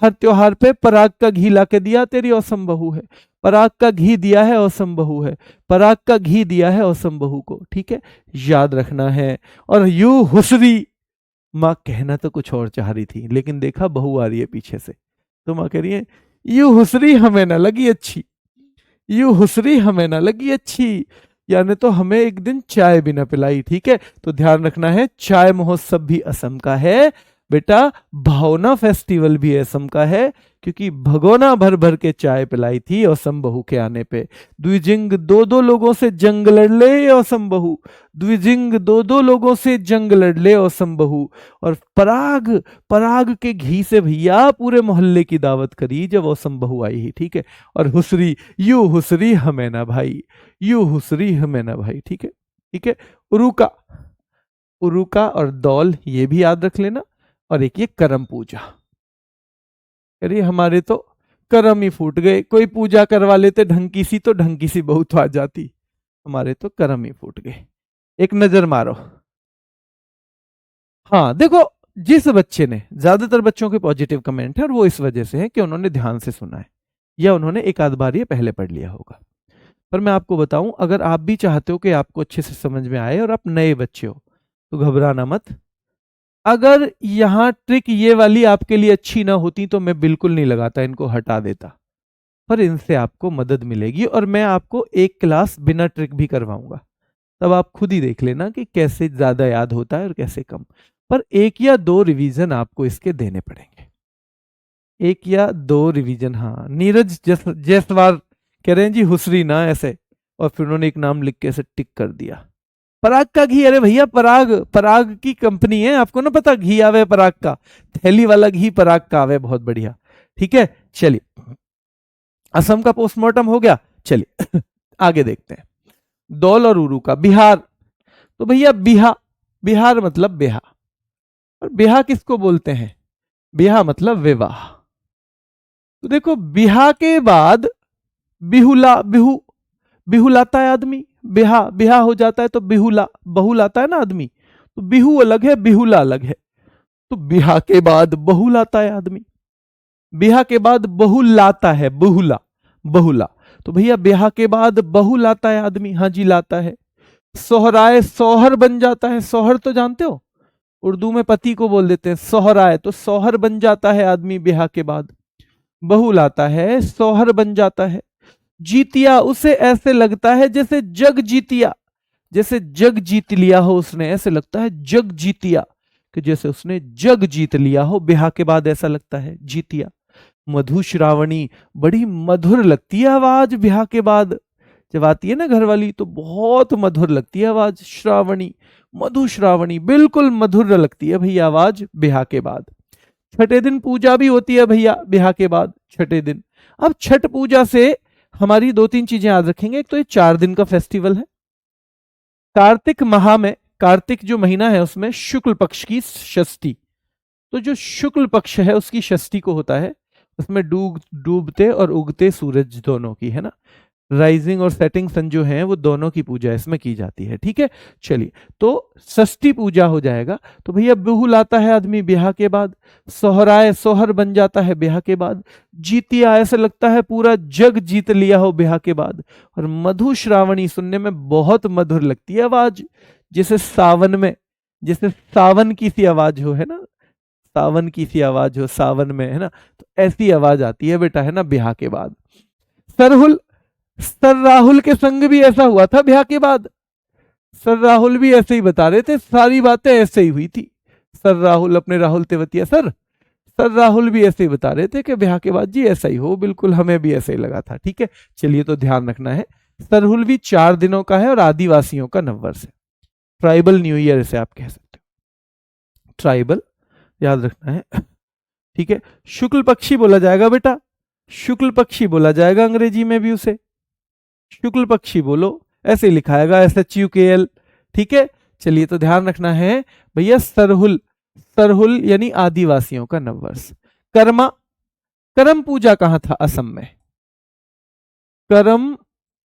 हर त्योहार पे पराग का घी ला के दिया तेरी औसम बहू है, पराग का घी दिया है औसम बहू है, पराग का घी दिया है औसम बहू को। ठीक है, याद रखना है। और यू हुसरी, माँ कहना तो कुछ और चाह रही थी, लेकिन देखा बहू आ रही है पीछे से, तो माँ कह रही है यू हुसरी हमें ना लगी अच्छी, यू हुसरी हमें ना लगी अच्छी, यानी तो हमें एक दिन चाय भी ना पिलाई। ठीक है, तो ध्यान रखना है, चाय महोत्सव भी असम का है बेटा, भावना फेस्टिवल भी असम का है, क्योंकि भगोना भर भर के चाय पिलाई थी औसम बहू के आने पे। द्विजिंग 2-2 लोगों से जंग लड़ ले औसम बहू, द्विजिंग 2-2 लोगों से जंग लड़ ले औसम बहू। और पराग, पराग के घी से भैया पूरे मोहल्ले की दावत करी जब औसम बहू आई ही। ठीक है, और हुसरी, यू हुसरी हमें ना भाई, यू हुसरी हमें ना भाई। ठीक है, ठीक है। उरुका, उरुका और दौल ये भी याद रख लेना। और एक ये करम पूजा, अरे हमारे तो करम ही फूट गए, कोई पूजा करवा लेते ढंग की सी तो ढंग की सी बहुत आ जाती, हमारे तो करम ही फूट गए। एक नजर मारो। हाँ देखो, जिस बच्चे ने, ज्यादातर बच्चों के पॉजिटिव कमेंट है और वो इस वजह से है कि उन्होंने ध्यान से सुना है या उन्होंने एक आध बार ये पहले पढ़ लिया होगा। पर मैं आपको बताऊं, अगर आप भी चाहते हो कि आपको अच्छे से समझ में आए और आप नए बच्चे हो तो घबराना मत। अगर यहां ट्रिक ये वाली आपके लिए अच्छी ना होती तो मैं बिल्कुल नहीं लगाता, इनको हटा देता, पर इनसे आपको मदद मिलेगी और मैं आपको एक क्लास बिना ट्रिक भी करवाऊंगा, तब आप खुद ही देख लेना कि कैसे ज्यादा याद होता है और कैसे कम। पर 1 या 2 रिवीजन आपको इसके देने पड़ेंगे, 1 या 2 रिवीजन। हाँ, नीरज जयसवाल कह रहे हैं जी हुसरी ना ऐसे, और फिर उन्होंने एक नाम लिख के ऐसे टिक कर दिया। पराग का घी, अरे भैया पराग, पराग की कंपनी है, आपको ना पता घी आवे पराग का, थैली वाला घी पराग का आवे, बहुत बढ़िया। ठीक है, चलिए असम का पोस्टमार्टम हो गया, चलिए आगे देखते हैं। दौल और उरू का, बिहार, तो भैया बिहा, बिहार मतलब बिहा, और बिहा किसको बोलते हैं? बिहा मतलब विवाह। तो देखो बिहा के बाद बिहुला, बिहू, बिहू लाता है आदमी, बिहा, बिहा हो जाता है तो बिहुला, बहू लाता है ना आदमी, तो बिहू अलग है बिहुला अलग है। तो बिहा के बाद बहू लाता है आदमी, बिहा के बाद बहू लाता है, बहुला, बहुला। तो भैया बिहा के बाद बहू लाता है आदमी, हाँ जी लाता है। सोहराए, सोहर बन जाता है, सोहर तो जानते हो, उर्दू में पति को बोल देते हैं सोहराए, तो सोहर बन जाता है आदमी बिहा के बाद। बहू लाता है, सोहर बन जाता है। जीतिया, उसे ऐसे लगता है जैसे जग जीतिया, जैसे जग जीत लिया हो उसने, ऐसे लगता है जग जीतिया, कि जैसे उसने जग जीत लिया हो, ब्याह के बाद ऐसा लगता है जीतिया। मधु श्रावणी, बड़ी मधुर लगती है आवाज ब्याह के बाद, जब आती है ना घरवाली तो बहुत मधुर लगती है आवाज, श्रावणी, मधु श्रावणी, बिल्कुल मधुर लगती है भैया आवाज ब्याह के बाद। छठे दिन पूजा भी होती है भैया ब्याह के बाद, छठे दिन। अब छठ पूजा से हमारी 2-3 चीजें याद रखेंगे। एक तो ये 4 दिन का फेस्टिवल है, कार्तिक माह में कार्तिक जो महीना है उसमें शुक्ल पक्ष की षष्ठी, तो जो शुक्ल पक्ष है उसकी षष्ठी को होता है, उसमें डूबते और उगते सूरज दोनों की, है ना, राइजिंग और सेटिंग सन जो है वो दोनों की पूजा इसमें की जाती है। ठीक है, चलिए, तो षष्ठी पूजा हो जाएगा। तो भैया बिहू लाता है आदमी ब्याह के बाद, सोहराय सोहर बन जाता है ब्याह के बाद, जीतिया ऐसा लगता है पूरा जग जीत लिया हो ब्याह के बाद, और मधु श्रावणी सुनने में बहुत मधुर लगती है आवाज, जैसे सावन में, जैसे सावन की सी आवाज हो, है ना, सावन की सी आवाज हो सावन में, है ना, तो ऐसी आवाज आती है बेटा, है ना, ब्याह के बाद। सरहुल, सर राहुल के संग भी ऐसा हुआ था ब्याह के बाद, सर राहुल भी ऐसे ही बता रहे थे, सारी बातें ऐसे ही हुई थी। सर राहुल अपने राहुल तेवतिया सर, सर राहुल भी ऐसे ही बता रहे थे कि ब्याह के बाद जी ऐसा ही हो, बिल्कुल हमें भी ऐसा ही लगा था। ठीक है, चलिए, तो ध्यान रखना है, सरहुल भी 4 दिनों का है और आदिवासियों का नववर्ष है, ट्राइबल न्यू ईयर इसे आप कह सकते हो, ट्राइबल, याद रखना है। ठीक है, शुक्ल पक्षी बोला जाएगा बेटा, शुक्ल पक्षी बोला जाएगा अंग्रेजी में भी उसे, शुक्ल पक्षी बोलो, ऐसे लिखाएगा SHUKL। ठीक है, चलिए, तो ध्यान रखना है भैया, सरहुल, सरहुल यानी आदिवासियों का नववर्ष। कर्मा, करम पूजा कहां था? असम में, करम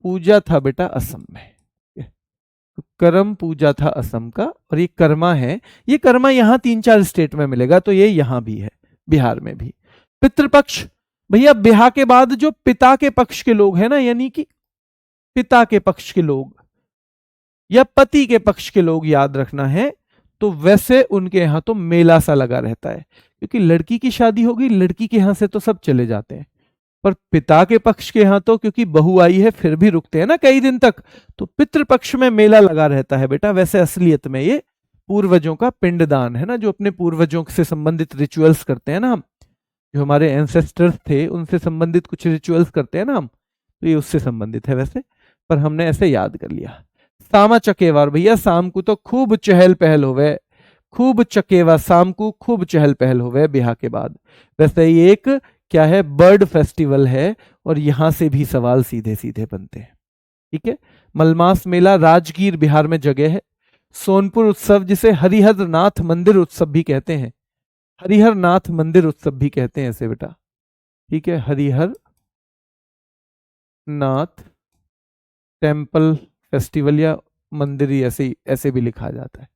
पूजा था बेटा असम में, करम पूजा था असम का, और ये कर्मा है, ये कर्मा यहां 3-4 स्टेट में मिलेगा, तो ये यहां भी है, बिहार में भी। पितृपक्ष, भैया ब्याह के बाद जो पिता के पक्ष के लोग हैं ना, यानी कि पिता के पक्ष के लोग या पति के पक्ष के लोग, याद रखना है, तो वैसे उनके यहां तो मेला सा लगा रहता है, क्योंकि लड़की की शादी होगी, लड़की के यहां से तो सब चले जाते हैं, पर पिता के पक्ष के यहां तो क्योंकि बहू आई है फिर भी रुकते हैं ना कई दिन तक, तो पितृपक्ष में मेला लगा रहता है बेटा। वैसे असलियत में ये पूर्वजों का पिंडदान है ना, जो अपने पूर्वजों से संबंधित रिचुअल्स करते हैं ना हम, जो हमारे एंसेस्टर्स थे उनसे संबंधित कुछ रिचुअल्स करते हैं ना हम, तो ये उससे संबंधित है वैसे, पर हमने ऐसे याद कर लिया। सामा चकेवा, भैया शाम को तो खूब चहल पहल होवे, खूब चकेवा, शाम को खूब चहल पहल होवे ब्याह के बाद। वैसे ये एक क्या है, बर्ड फेस्टिवल है, और यहां से भी सवाल सीधे सीधे बनते हैं। ठीक है, मलमास मेला राजगीर बिहार में जगह है। सोनपुर उत्सव, जिसे हरिहर नाथ मंदिर उत्सव भी कहते हैं, हरिहर नाथ मंदिर उत्सव भी कहते हैं ऐसे बेटा। ठीक है, हरिहर नाथ टेम्पल फेस्टिवल या मंदिर, ऐसे भी लिखा जाता है,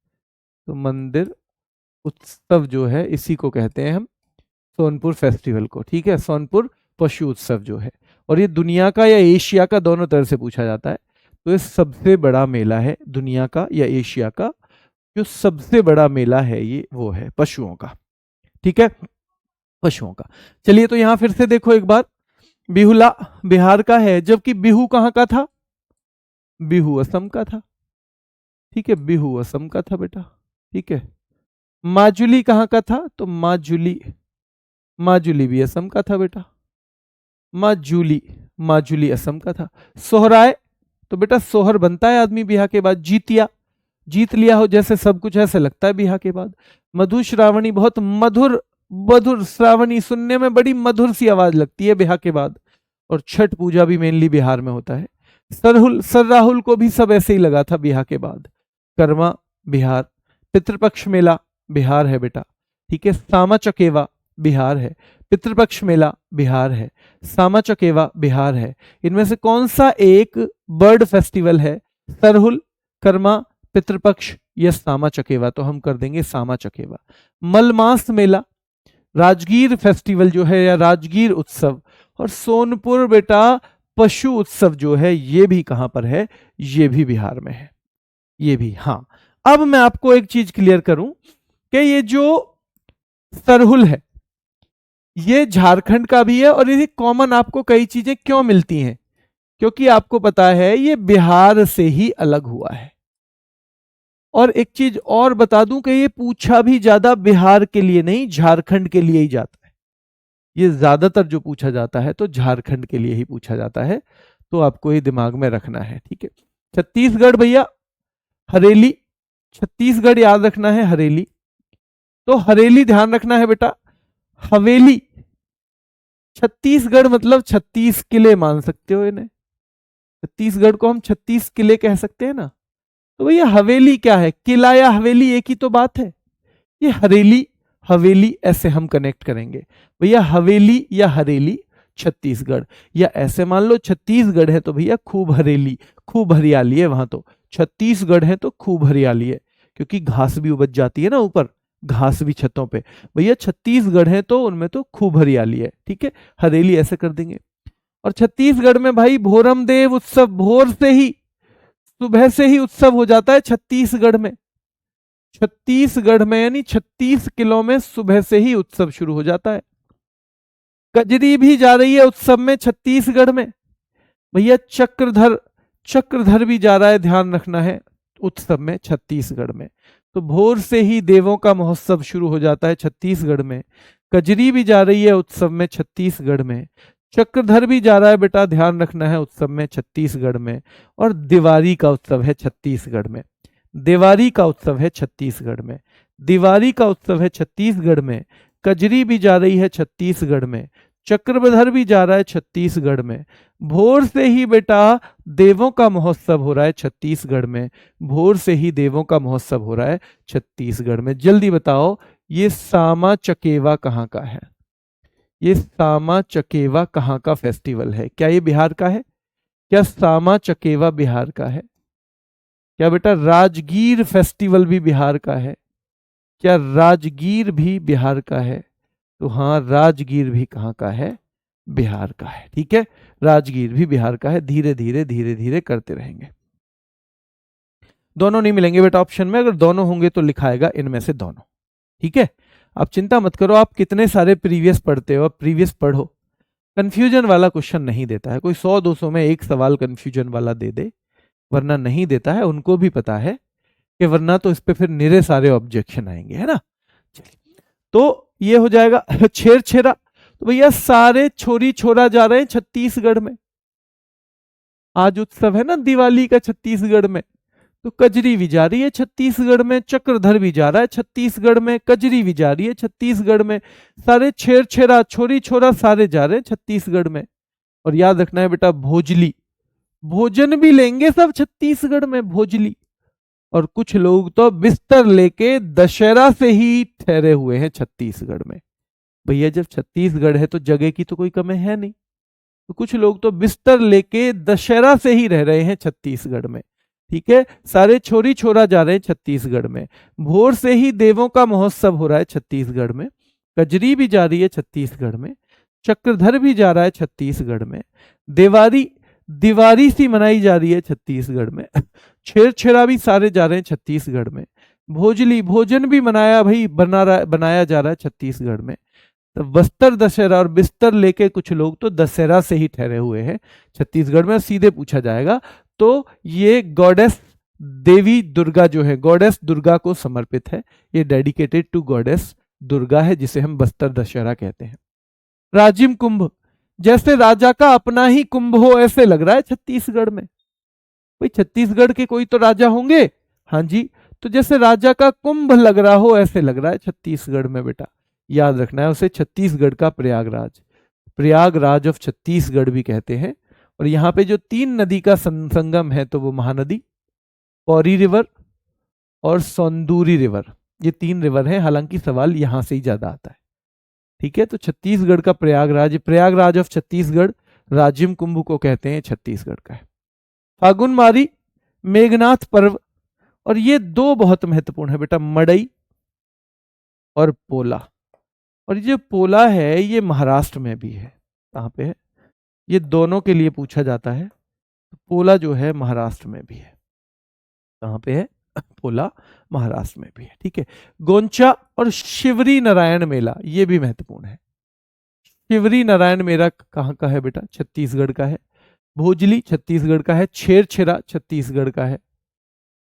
तो मंदिर उत्सव जो है इसी को कहते हैं हम सोनपुर फेस्टिवल को। ठीक है, सोनपुर पशु उत्सव जो है, और ये दुनिया का या एशिया का, दोनों तरह से पूछा जाता है, तो ये सबसे बड़ा मेला है दुनिया का या एशिया का, जो सबसे बड़ा मेला है ये वो है पशुओं का। ठीक है, पशुओं का। चलिए, तो यहां फिर से देखो एक बार, बिहुला बिहार का है, जबकि बिहू कहां का था? बिहू असम का था। ठीक है, बिहू असम का था बेटा। ठीक है, माजुली कहां का था? तो माजुली, माजुली भी असम का था बेटा, माजुली, माजुली असम का था। सोहराय, तो बेटा सोहर बनता है आदमी ब्याह के बाद। जीतिया, जीत लिया हो जैसे सब कुछ ऐसे लगता है ब्याह के बाद। मधु श्रावणी, बहुत मधुर, मधुर श्रावणी सुनने में बड़ी मधुर सी आवाज लगती है ब्याह के बाद। और छठ पूजा भी मेनली बिहार में होता है। सरहुल, सर राहुल को भी सब ऐसे ही लगा था ब्याह के बाद। कर्मा बिहार, पितृपक्ष मेला बिहार है बेटा। ठीक है, सामा चकेवा बिहार है, पितृपक्ष मेला बिहार है, सामा चकेवा बिहार है। इनमें से कौन सा एक बर्ड फेस्टिवल है? सरहुल, कर्मा, पितृपक्ष या सामा चकेवा? तो हम कर देंगे सामा चकेवा। मलमास मेला, राजगीर फेस्टिवल जो है या राजगीर उत्सव, और सोनपुर बेटा पशु उत्सव जो है ये भी कहां पर है? ये भी बिहार में है, ये भी। हाँ, अब मैं आपको एक चीज क्लियर करूं कि ये जो सरहुल है ये झारखंड का भी है, और ये कॉमन आपको कई चीजें क्यों मिलती हैं? क्योंकि आपको पता है ये बिहार से ही अलग हुआ है। और एक चीज और बता दूं कि ये पूछा भी ज्यादा बिहार के लिए नहीं, झारखंड के लिए ही जाता है। ये ज्यादातर जो पूछा जाता है तो झारखंड के लिए ही पूछा जाता है, तो आपको ये दिमाग में रखना है। ठीक है, छत्तीसगढ़ भैया, हरेली, छत्तीसगढ़ याद रखना है, हरेली। तो हरेली ध्यान रखना है बेटा, हवेली, छत्तीसगढ़ मतलब 36 किले मान सकते हो इन्हें। छत्तीसगढ़ को हम 36 किले कह सकते हैं ना, तो भैया हवेली क्या है, किला या हवेली एक ही तो बात है। ये हरेली हवेली ऐसे हम कनेक्ट करेंगे भैया, हवेली या हरेली छत्तीसगढ़, या ऐसे मान लो छत्तीसगढ़ है तो भैया खूब हरेली, खूब हरियाली है वहां, तो छत्तीसगढ़ है तो खूब हरियाली है, क्योंकि घास भी उपज जाती है ना ऊपर, घास भी छतों पे, भैया छत्तीसगढ़ है तो उनमें तो खूब हरियाली है, ठीक है, हरेली ऐसे कर देंगे। और छत्तीसगढ़ में भाई भोरम देव उत्सव भोर से ही, सुबह से ही उत्सव हो जाता है छत्तीसगढ़ में, छत्तीसगढ़ में यानी 36 किलो में सुबह से ही उत्सव शुरू हो जाता है। कजरी भी जा रही है उत्सव में छत्तीसगढ़ में, भैया चक्रधर, चक्रधर भी जा रहा है, ध्यान रखना है उत्सव में छत्तीसगढ़ में। तो भोर से ही देवों का महोत्सव शुरू हो जाता है छत्तीसगढ़ में, कजरी भी जा रही है उत्सव में छत्तीसगढ़ में, चक्रधर भी जा रहा है बेटा, ध्यान रखना है उत्सव में छत्तीसगढ़ में, और दिवाली का उत्सव है छत्तीसगढ़ में, दिवाली का उत्सव है छत्तीसगढ़ में, दिवाली का उत्सव है छत्तीसगढ़ में, कजरी भी जा रही है छत्तीसगढ़ में, चक्रधर भी जा रहा है छत्तीसगढ़ में, भोर से ही बेटा देवों का महोत्सव हो रहा है छत्तीसगढ़ में, भोर से ही देवों का महोत्सव हो रहा है छत्तीसगढ़ में। जल्दी बताओ ये सामा चकेवा कहाँ का है, ये सामा चकेवा कहाँ का फेस्टिवल है, क्या ये बिहार का है, क्या सामा चकेवा बिहार का है, क्या बेटा राजगीर फेस्टिवल भी बिहार का है, क्या राजगीर भी बिहार का है, तो हाँ राजगीर भी कहाँ का है, बिहार का है, ठीक है, राजगीर भी बिहार का है। धीरे धीरे धीरे धीरे करते रहेंगे। दोनों नहीं मिलेंगे बेटा ऑप्शन में, अगर दोनों होंगे तो लिखाएगा इनमें से दोनों, ठीक है। आप चिंता मत करो, आप कितने सारे प्रीवियस पढ़ते हो, आप प्रीवियस पढ़ो, कंफ्यूजन वाला क्वेश्चन नहीं देता है कोई, 100-200 में एक सवाल कंफ्यूजन वाला दे दे, वरना नहीं देता है, उनको भी पता है कि वरना तो इस पे फिर निरे सारे ऑब्जेक्शन आएंगे, है ना। तो ये हो जाएगा छेरछेरा, तो भैया सारे छोरी छोरा जा रहे हैं छत्तीसगढ़ में, आज उत्सव है ना दिवाली का छत्तीसगढ़ में, तो कजरी भी जा रही है छत्तीसगढ़ में, चक्रधर भी जा रहा है छत्तीसगढ़ में, कजरी भी जा रही है छत्तीसगढ़ में, सारे छेरछेरा छोरी छोरा सारे जा रहे हैं छत्तीसगढ़ में। और याद रखना है बेटा भोजली, भोजन भी लेंगे सब छत्तीसगढ़ में, भोजली। और कुछ लोग तो बिस्तर लेके दशहरा से ही ठहरे हुए हैं छत्तीसगढ़ में, भैया जब छत्तीसगढ़ है तो जगह की तो कोई कमी है नहीं, तो कुछ लोग तो बिस्तर लेके दशहरा से ही रह रहे हैं छत्तीसगढ़ में, ठीक है। सारे छोरी छोरा जा रहे हैं छत्तीसगढ़ में, भोर से ही देवों का महोत्सव हो रहा है छत्तीसगढ़ में, कजरी भी जा रही है छत्तीसगढ़ में, चक्रधर भी जा रहा है छत्तीसगढ़ में, दिवाली दिवाली सी मनाई जा रही है छत्तीसगढ़ में, छेरछेरा भी सारे जा रहे हैं छत्तीसगढ़ में, भोजली भोजन भी मनाया भाई बनाया जा रहा है छत्तीसगढ़ में, तो बस्तर दशहरा और बिस्तर लेके कुछ लोग तो दशहरा से ही ठहरे हुए हैं छत्तीसगढ़ में। सीधे पूछा जाएगा तो ये गॉडेस देवी दुर्गा जो है, गॉडेस दुर्गा को समर्पित है, ये डेडिकेटेड टू गॉडेस दुर्गा है, जिसे हम बस्तर दशहरा कहते हैं। राजिम कुंभ, जैसे राजा का अपना ही कुंभ हो ऐसे लग रहा है छत्तीसगढ़ में, भाई छत्तीसगढ़ के कोई तो राजा होंगे, हाँ जी, तो जैसे राजा का कुंभ लग रहा हो ऐसे लग रहा है छत्तीसगढ़ में बेटा, याद रखना है उसे छत्तीसगढ़ का प्रयागराज, प्रयागराज ऑफ छत्तीसगढ़ भी कहते हैं। और यहाँ पे जो 3 नदी का संगम है तो वो महानदी, पौरी रिवर और सौंदूरी रिवर, ये 3 रिवर हैं, हालांकि सवाल यहाँ से ही ज्यादा आता है, ठीक है। तो छत्तीसगढ़ का प्रयागराज, प्रयागराज ऑफ छत्तीसगढ़, राजिम कुंभ को कहते हैं छत्तीसगढ़ का है। फागुन मारी, मेघनाथ पर्व, और ये 2 बहुत महत्वपूर्ण है बेटा, मड़ई और पोला। और ये जो पोला है ये महाराष्ट्र में भी है, कहाँ पे है, ये दोनों के लिए पूछा जाता है। पोला जो है महाराष्ट्र में भी है, कहाँ पे है, पोला महाराष्ट्र में भी है, ठीक है। गोंचा और शिवरी नारायण मेला, ये भी महत्वपूर्ण है, शिवरी नारायण मेला कहाँ का है बेटा, छत्तीसगढ़ का है। भोजली छत्तीसगढ़ का है, छेरछेरा छत्तीसगढ़ का है,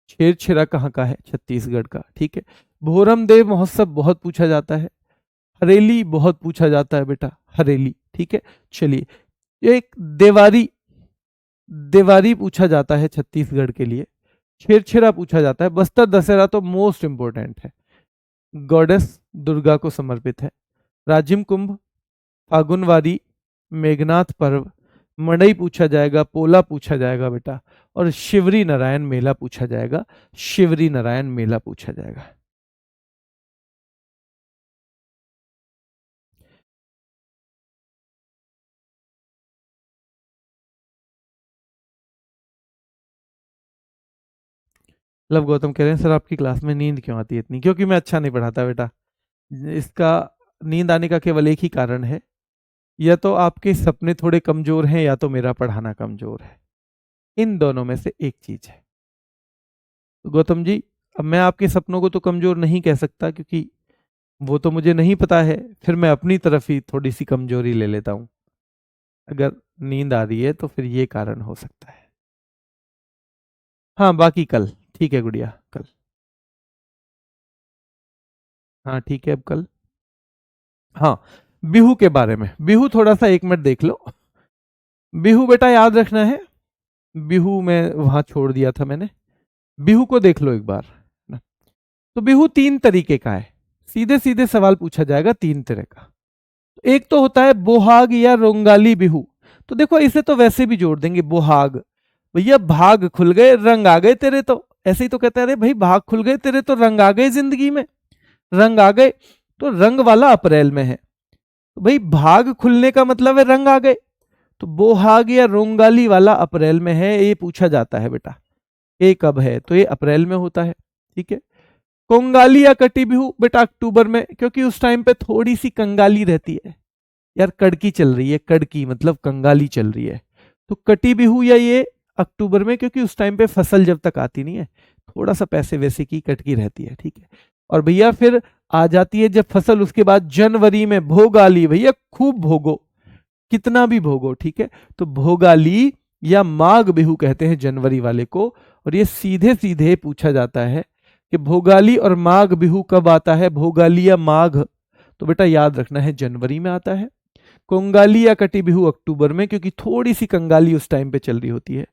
छेरछेरा कहाँ का है, छत्तीसगढ़ का, ठीक है। भोरम देव महोत्सव बहुत पूछा जाता है, हरेली बहुत पूछा जाता है बेटा, हरेली, ठीक है। चलिए एक देवारी, देवारी पूछा जाता है छत्तीसगढ़ के लिए, छेरछेरा पूछा जाता है, बस्तर दशहरा तो मोस्ट इंपोर्टेंट है, गॉडेस दुर्गा को समर्पित है। राजिम कुंभ, फागुनवारी, मेघनाथ पर्व, मड़ई पूछा जाएगा, पोला पूछा जाएगा बेटा, और शिवरी नारायण मेला पूछा जाएगा। शिवरी नारायण मेला पूछा जाएगा। लव गौतम कह रहे हैं सर आपकी क्लास में नींद क्यों आती है इतनी? क्योंकि मैं अच्छा नहीं पढ़ाता बेटा। इसका नींद आने का केवल एक ही कारण है, या तो आपके सपने थोड़े कमजोर हैं या तो मेरा पढ़ाना कमजोर है। इन दोनों में से एक चीज है। तो गौतम जी, अब मैं आपके सपनों को तो कमजोर नहीं कह सकता क्योंकि वो तो मुझे नहीं पता है, फिर मैं अपनी तरफ ही थोड़ी सी कमजोरी ले लेता हूं। अगर नींद आ रही है तो फिर ये कारण हो सकता है। हाँ बाकी कल ठीक है गुड़िया, कल। हाँ ठीक है, अब कल। हाँ, बिहू के बारे में, बिहू थोड़ा सा 1 मिनट देख लो। बिहू बेटा याद रखना है, बिहू में वहां छोड़ दिया था मैंने। बिहू को देख लो एक बार ना। तो बिहू 3 तरीके का है, सीधे सीधे सवाल पूछा जाएगा 3 तरह का। एक तो होता है बोहाग या रोंगाली बिहू। तो देखो इसे तो वैसे भी जोड़ देंगे, बोहाग, भैया भाग खुल गए रंग आ गए तेरे, तो ऐसे ही तो कहते हैं अरे भाई भाग खुल गए तेरे, तो रंग आ गए जिंदगी में, रंग आ गए। तो रंग वाला अप्रैल में है, तो भाई भाग खुलने का मतलब है रंग आ गए। तो बोहाग या रोंगाली वाला अप्रैल में है, ये पूछा जाता है बेटा। ये कब है? तो ये अप्रैल में होता है, ठीक है। कोंगाली या कटी बिहू बेटा अक्टूबर में, क्योंकि उस टाइम पे थोड़ी सी कंगाली रहती है। यार कड़की चल रही है, कड़की मतलब कंगाली चल रही है। तो कटी बिहू या ये अक्टूबर में, क्योंकि उस टाइम पे फसल जब तक आती नहीं है, थोड़ा सा पैसे वैसे की कटकी रहती है, ठीक है। और भैया फिर आ जाती है जब फसल, उसके बाद जनवरी में भोगाली, भैया खूब भोगो, कितना भी भोगो, ठीक है। तो भोगाली या माघ बिहू कहते हैं जनवरी वाले को। और ये सीधे सीधे पूछा जाता है कि भोगाली और माघ बिहू कब आता है, भोगाली या माघ? तो बेटा याद रखना है जनवरी में आता है। कोंगाली या कटी बिहू अक्टूबर में, क्योंकि थोड़ी सी कंगाली उस टाइम पे चल रही होती है।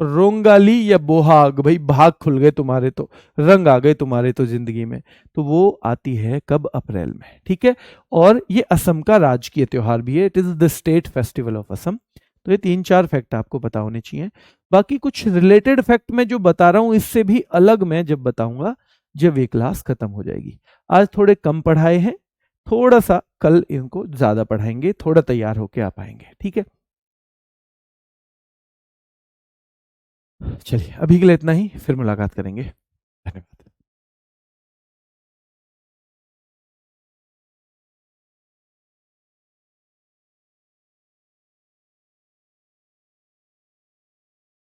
रोंगाली या बोहाग, भाई भाग खुल गए तुम्हारे तो, रंग आ गए तुम्हारे तो जिंदगी में, तो वो आती है कब? अप्रैल में, ठीक है। और ये असम का राजकीय त्योहार भी है, it is the state festival of Assam. तो ये 3-4 फैक्ट आपको पता होने चाहिए। बाकी कुछ रिलेटेड फैक्ट मैं जो बता रहा हूं इससे भी अलग मैं जब बताऊंगा जब ये क्लास खत्म हो जाएगी। आज थोड़े कम पढ़ाए हैं, थोड़ा सा कल इनको ज्यादा पढ़ाएंगे, थोड़ा तैयार होके आ पाएंगे, ठीक है। चलिए अभी के लिए इतना ही, फिर मुलाकात करेंगे। धन्यवाद।